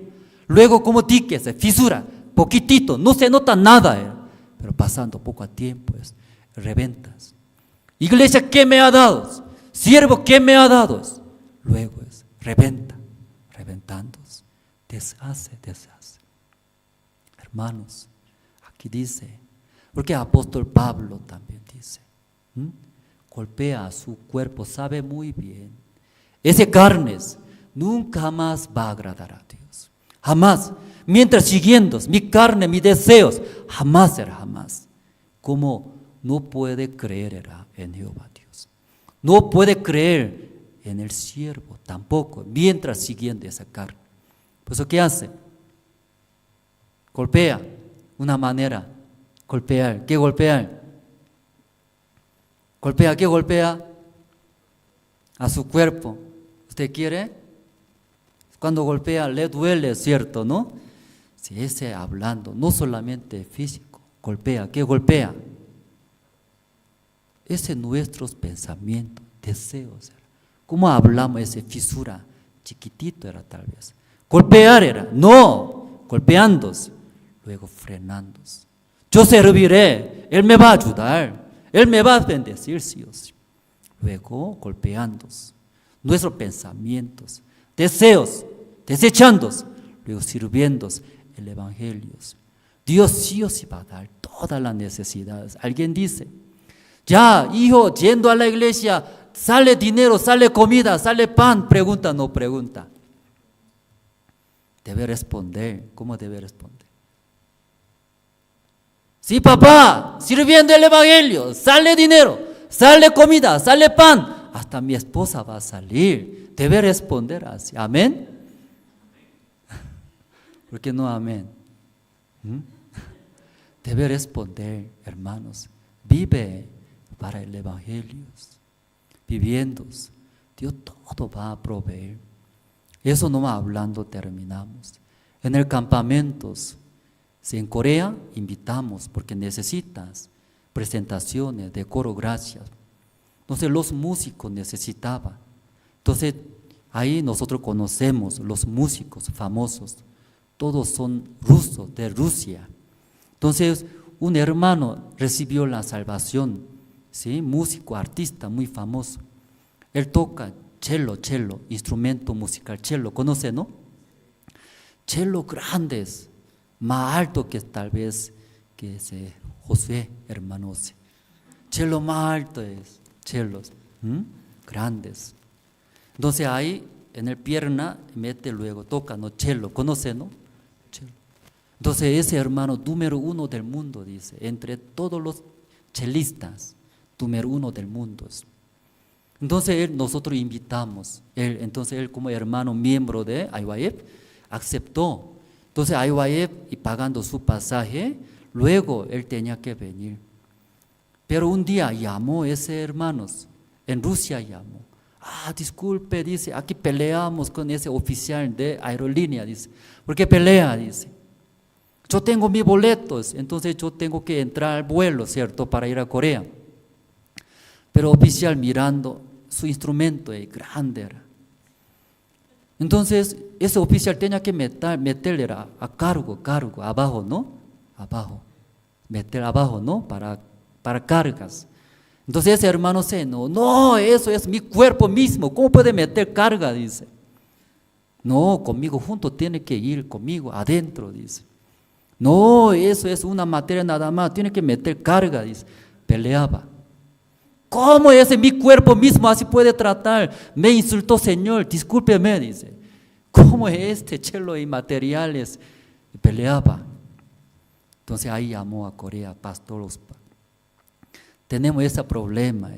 Luego como dique, se fisura, poquitito, no se nota nada. Pero pasando poco tiempo reventas. Iglesia, ¿qué me ha dado? Siervo, ¿qué me ha dado? Luego reventando. Deshace. Hermanos, aquí dice, porque el apóstol Pablo también dice, golpea a su cuerpo, sabe muy bien, ese carne nunca más va a agradar a Dios, jamás, mientras siguiendo mi carne, mis deseos, jamás. Como no puede creer en Jehová Dios, no puede creer en el siervo tampoco, mientras siguiendo esa carne. Por eso, ¿qué hace? Golpea, una manera, golpear. ¿Qué golpear? ¿Golpea? ¿Qué golpea? A su cuerpo. ¿Usted quiere? Cuando golpea le duele, ¿cierto? ¿No? Si ese hablando, no solamente físico, golpea. ¿Qué golpea? Ese nuestros pensamientos, deseos. ¿Cómo hablamos? Ese fisura chiquitito era tal vez. Golpear era, no, golpeándose, luego frenándose. Yo serviré, Él me va a ayudar, Él me va a bendecir, sí o sí. Luego golpeándose, nuestros pensamientos, deseos, desechándose, luego sirviéndose el Evangelio. Dios sí o sí va a dar todas las necesidades. Alguien dice, ya, hijo, yendo a la iglesia, sale dinero, sale comida, sale pan, pregunta, no pregunta. Debe responder. ¿Cómo debe responder? Sí, papá, sirviendo el Evangelio, sale dinero, sale comida, sale pan, hasta mi esposa va a salir. Debe responder así. ¿Amén? ¿Por qué no amén? Debe responder, hermanos. Vive para el Evangelio. Viviendo, Dios todo va a proveer. Eso no va hablando, terminamos. En el campamento, si en Corea invitamos, porque necesitas presentaciones, decoro, gracias. Entonces los músicos necesitaban. Entonces ahí nosotros conocemos los músicos famosos. Todos son rusos, de Rusia. Entonces un hermano recibió la salvación, ¿sí? Músico, artista muy famoso. Él toca cello, instrumento musical, cello, ¿conoce, no? Cello grandes, más alto que tal vez que ese José, hermano. Cello más alto es, cellos grandes. Entonces ahí en el pierna mete luego, toca, ¿no? Cello, ¿conoce, no? Cello. Entonces ese hermano número 1 del mundo, dice, entre todos los chelistas, número 1 del mundo. Entonces nosotros invitamos, entonces él como hermano miembro de IYF aceptó. Entonces IYF y pagando su pasaje, luego él tenía que venir. Pero un día llamó ese hermanos, en Rusia llamó. Disculpe, dice, aquí peleamos con ese oficial de aerolínea, dice. ¿Por qué pelea? Dice. Yo tengo mis boletos, entonces yo tengo que entrar al vuelo, ¿cierto? Para ir a Corea. Pero oficial mirando, su instrumento es grande. Entonces, ese oficial tenía que meterle a cargo, abajo, ¿no? Abajo, meter abajo, ¿no? Para cargas. Entonces ese hermano se no, eso es mi cuerpo mismo, ¿cómo puede meter carga? Dice. No, conmigo junto tiene que ir conmigo, adentro, dice. No, eso es una materia nada más, tiene que meter carga, dice. Peleaba. ¿Cómo ese mi cuerpo mismo así puede tratar? Me insultó, Señor, discúlpeme, dice. ¿Cómo es este cello y materiales? Peleaba. Entonces ahí llamó a Corea, pastor. Tenemos ese problema.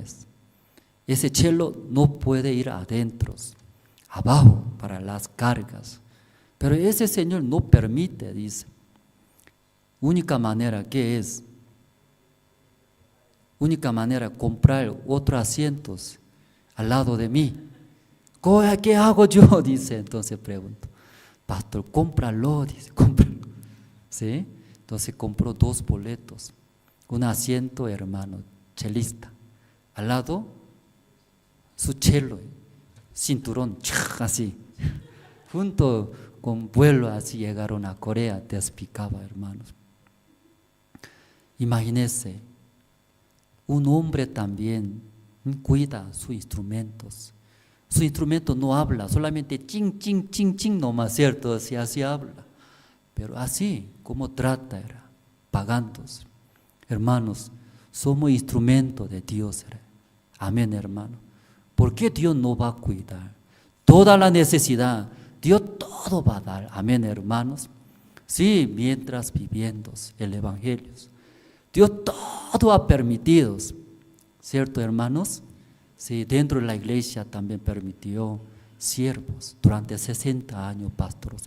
Ese cello no puede ir adentro, abajo, para las cargas. Pero ese Señor no permite, dice. Única manera, ¿qué es? Única manera, comprar otros asientos al lado de mí. ¿Qué hago yo? Dice, entonces pregunto. Pastor, cómpralo, dice, cómpralo. ¿Sí? Entonces compró 2 boletos. Un asiento, hermano, chelista. Al lado, su cello, cinturón, así. Junto con vuelo, así llegaron a Corea, te explicaba, hermanos. Imagínese. Un hombre también cuida sus instrumentos. Su instrumento no habla, solamente ching, ching, ching, ching nomás, ¿cierto? Así habla. Pero así como trata, era pagándose. Hermanos, somos instrumentos de Dios. Amén, hermano. ¿Por qué Dios no va a cuidar? Toda la necesidad, Dios todo va a dar. Amén, hermanos. Sí, mientras viviendo el Evangelio. Dios todo ha permitido, ¿cierto, hermanos? Sí, dentro de la iglesia también permitió siervos durante 60 años, pastores.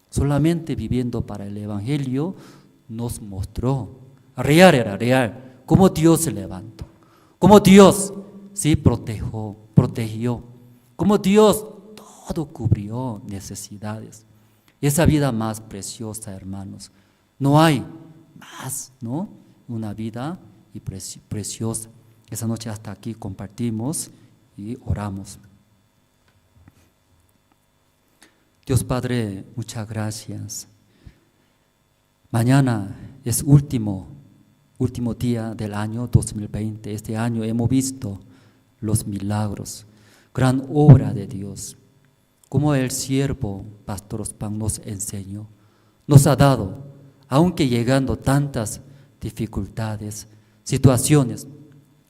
Solamente viviendo para el Evangelio nos mostró, real era real, cómo Dios se levantó, como Dios sí protegió, como Dios todo cubrió necesidades. Esa vida más preciosa, hermanos. No hay más, ¿no? Una vida y preciosa. Esa noche hasta aquí compartimos y oramos. Dios Padre, muchas gracias. Mañana es último día del año 2020. Este año hemos visto los milagros, gran obra de Dios. Como el siervo Pastor Ospan nos enseñó, nos ha dado, aunque llegando tantas dificultades, situaciones,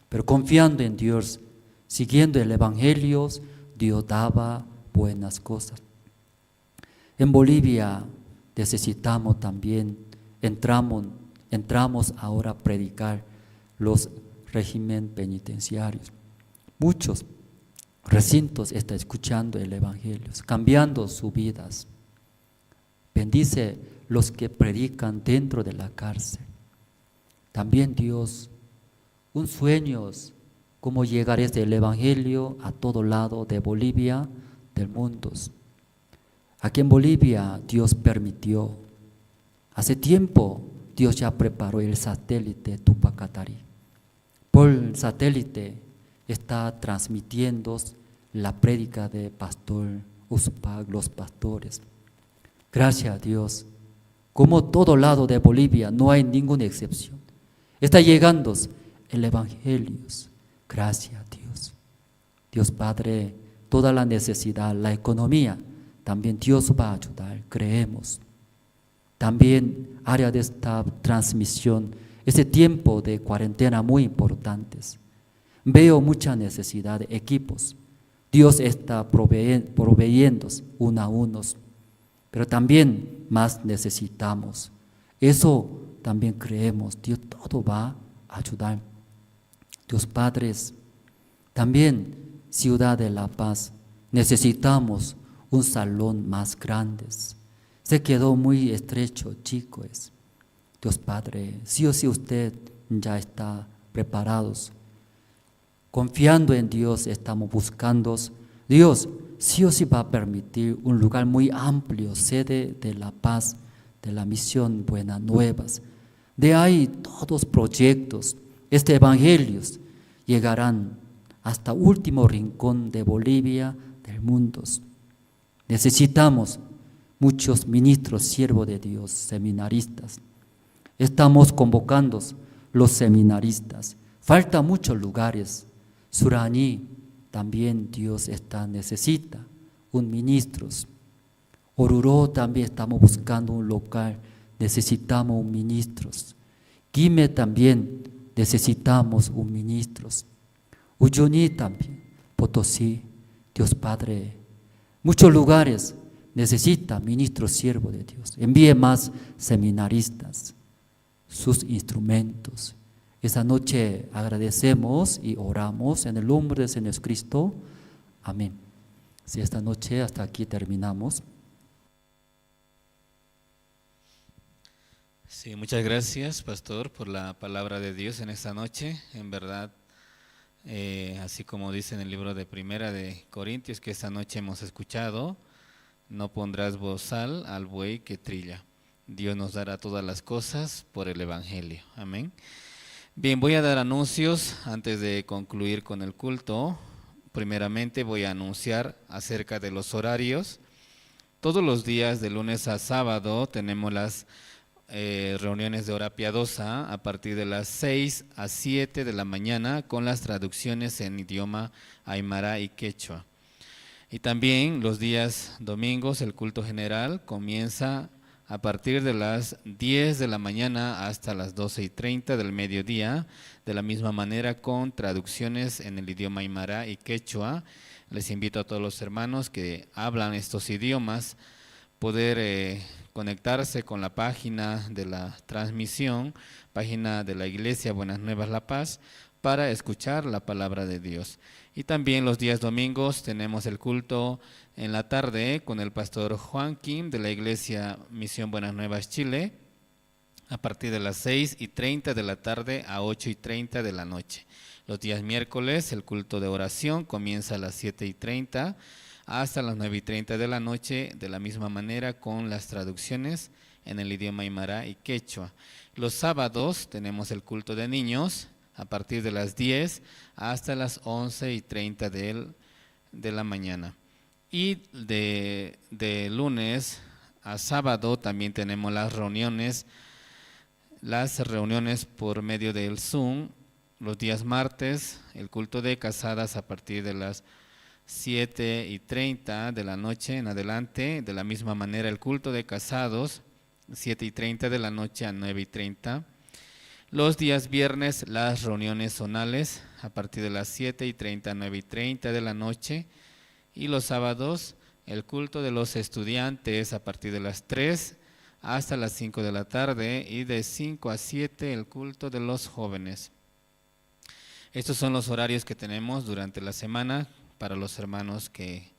pero confiando en Dios, siguiendo el Evangelio, Dios daba buenas cosas. En Bolivia necesitamos también, entramos ahora a predicar los regímenes penitenciarios. Muchos recintos están escuchando el Evangelio, cambiando sus vidas. Bendice los que predican dentro de la cárcel. También Dios, un sueño, cómo llegar desde el Evangelio a todo lado de Bolivia, del mundo. Aquí en Bolivia Dios permitió, hace tiempo Dios ya preparó el satélite Tupacatari. Por el satélite está transmitiendo la prédica de Pastor Uspag, los pastores. Gracias a Dios, como todo lado de Bolivia, no hay ninguna excepción. Está llegando el Evangelio. Gracias a Dios. Dios Padre, toda la necesidad, la economía, también Dios va a ayudar, creemos. También área de esta transmisión, ese tiempo de cuarentena muy importantes. Veo mucha necesidad de equipos. Dios está proveyendo uno a unos, pero también más necesitamos. Eso también creemos, Dios todo va a ayudar. Dios Padres, también Ciudad de La Paz, necesitamos un salón más grande. Se quedó muy estrecho, chicos. Dios Padre, sí o sí usted ya está preparados. Confiando en Dios estamos buscando. Dios sí o sí va a permitir un lugar muy amplio, sede de La Paz, de la misión Buenas Nuevas. De ahí todos proyectos, evangelios llegarán hasta último rincón de Bolivia, del mundo. Necesitamos muchos ministros, siervos de Dios, seminaristas. Estamos convocando los seminaristas. Falta muchos lugares. Suraní también Dios necesita un ministro. Oruro también estamos buscando un local. Necesitamos un ministro. Quime también necesitamos un ministro. Uyuni también, Potosí, Dios Padre. Muchos lugares necesitan ministros siervos de Dios. Envíe más seminaristas, sus instrumentos. Esa noche agradecemos y oramos en el nombre de Señor Cristo. Amén. Si esta noche hasta aquí terminamos. Sí, muchas gracias, pastor, por la palabra de Dios en esta noche. En verdad, así como dice en el libro de Primera de Corintios, que esta noche hemos escuchado, no pondrás bozal al buey que trilla. Dios nos dará todas las cosas por el Evangelio. Amén. Bien, voy a dar anuncios antes de concluir con el culto. Primeramente voy a anunciar acerca de los horarios. Todos los días de lunes a sábado tenemos las reuniones de hora piadosa a partir de las 6 a 7 de la mañana con las traducciones en idioma aymara y quechua. Y también los días domingos el culto general comienza a partir de las 10 de la mañana hasta las 12:30 del mediodía, de la misma manera con traducciones en el idioma aymara y quechua. Les invito a todos los hermanos que hablan estos idiomas poder conectarse con la página de la transmisión, página de la Iglesia Buenas Nuevas La Paz, para escuchar la palabra de Dios. Y también los días domingos tenemos el culto en la tarde con el pastor Juan Kim de la Iglesia Misión Buenas Nuevas Chile, a partir de las 6:30 de la tarde a 8:30 de la noche. Los días miércoles el culto de oración comienza a las 7:30 hasta las 9:30 de la noche, de la misma manera con las traducciones en el idioma aymara y quechua. Los sábados tenemos el culto de niños a partir de las 10 hasta las 11:30 de la mañana. Y de lunes a sábado también tenemos las reuniones por medio del Zoom. Los días martes, el culto de casadas a partir de las 7:30 de la noche en adelante. De la misma manera el culto de casados, 7:30 de la noche a 9:30. Los días viernes, las reuniones zonales a partir de las 7:30 a 9:30 de la noche. Y los sábados, el culto de los estudiantes a partir de las 3 hasta las 5 de la tarde y de 5 a 7 el culto de los jóvenes. Estos son los horarios que tenemos durante la semana para los hermanos que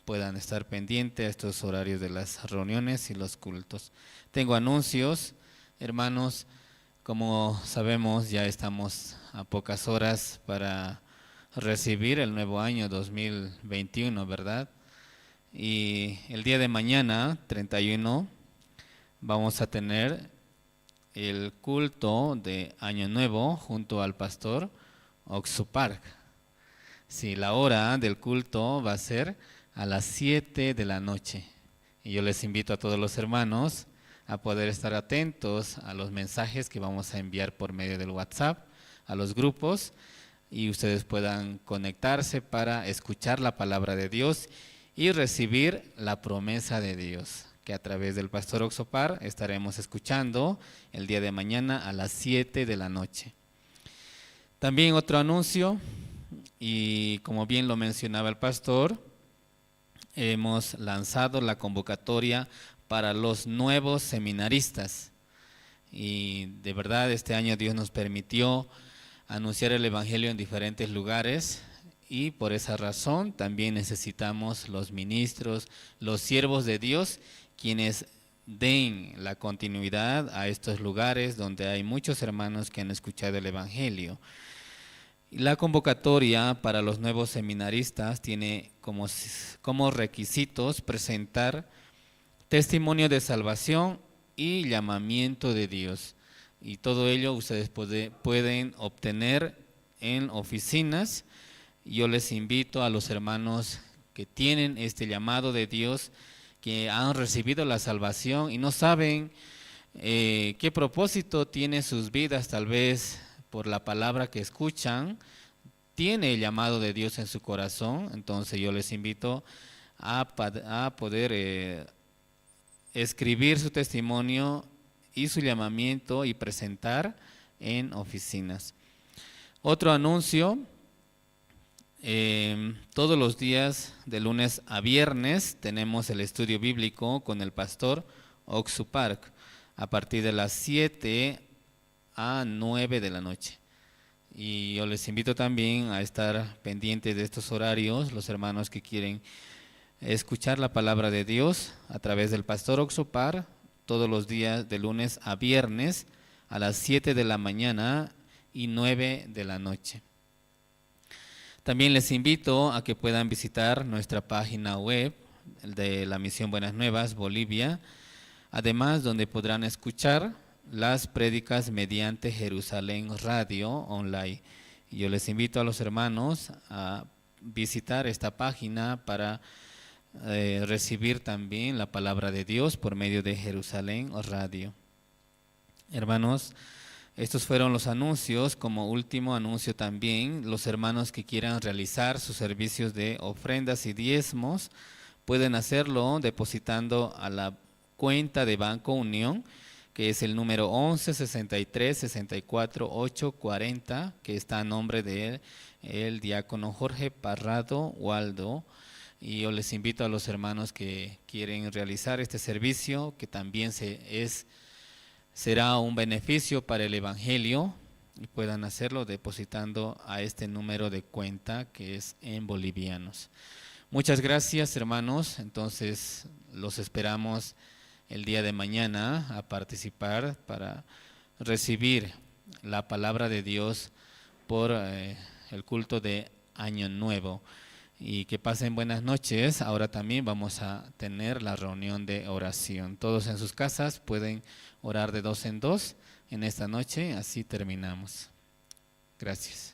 puedan estar pendientes a estos horarios de las reuniones y los cultos. Tengo anuncios, hermanos, como sabemos ya estamos a pocas horas para recibir el nuevo año 2021, ¿verdad? Y el día de mañana, 31, vamos a tener el culto de Año Nuevo junto al pastor Oxupark. Sí, la hora del culto va a ser a las 7 de la noche. Y yo les invito a todos los hermanos a poder estar atentos a los mensajes que vamos a enviar por medio del WhatsApp, a los grupos, y ustedes puedan conectarse para escuchar la palabra de Dios y recibir la promesa de Dios, que a través del pastor Oxopar estaremos escuchando el día de mañana a las 7 de la noche. También otro anuncio, y como bien lo mencionaba el pastor, hemos lanzado la convocatoria para los nuevos seminaristas. Y de verdad este año Dios nos permitió anunciar el evangelio en diferentes lugares, y por esa razón también necesitamos los ministros, los siervos de Dios, quienes den la continuidad a estos lugares donde hay muchos hermanos que han escuchado el evangelio. La convocatoria para los nuevos seminaristas tiene como requisitos presentar testimonio de salvación y llamamiento de Dios. Y todo ello ustedes pueden obtener en oficinas. Yo les invito a los hermanos que tienen este llamado de Dios, que han recibido la salvación y no saben qué propósito tiene sus vidas, tal vez por la palabra que escuchan, tiene el llamado de Dios en su corazón. Entonces yo les invito a poder escribir su testimonio y su llamamiento y presentar en oficinas. Otro anuncio, todos los días de lunes a viernes tenemos el estudio bíblico con el pastor Oxupark a partir de las 7 a 9 de la noche. Y yo les invito también a estar pendientes de estos horarios, los hermanos que quieren escuchar la palabra de Dios a través del pastor Oxupar, todos los días de lunes a viernes a las 7 de la mañana y 9 de la noche. También les invito a que puedan visitar nuestra página web de la Misión Buenas Nuevas, Bolivia, además donde podrán escuchar las prédicas mediante Jerusalén Radio Online. Yo les invito a los hermanos a visitar esta página para recibir también la palabra de Dios por medio de Jerusalén Radio. Hermanos, estos fueron los anuncios. Como último anuncio también, los hermanos que quieran realizar sus servicios de ofrendas y diezmos pueden hacerlo depositando a la cuenta de Banco Unión, que es el número 11 63 64 840, que está a nombre de el diácono Jorge Parrado Waldo. Y yo les invito a los hermanos que quieren realizar este servicio, que también será un beneficio para el evangelio, y puedan hacerlo depositando a este número de cuenta que es en bolivianos. Muchas gracias, hermanos. Entonces los esperamos el día de mañana a participar para recibir la palabra de Dios por el culto de Año Nuevo. Y que pasen buenas noches. Ahora también vamos a tener la reunión de oración. Todos en sus casas pueden orar de 2 en 2 en esta noche. Así terminamos. Gracias.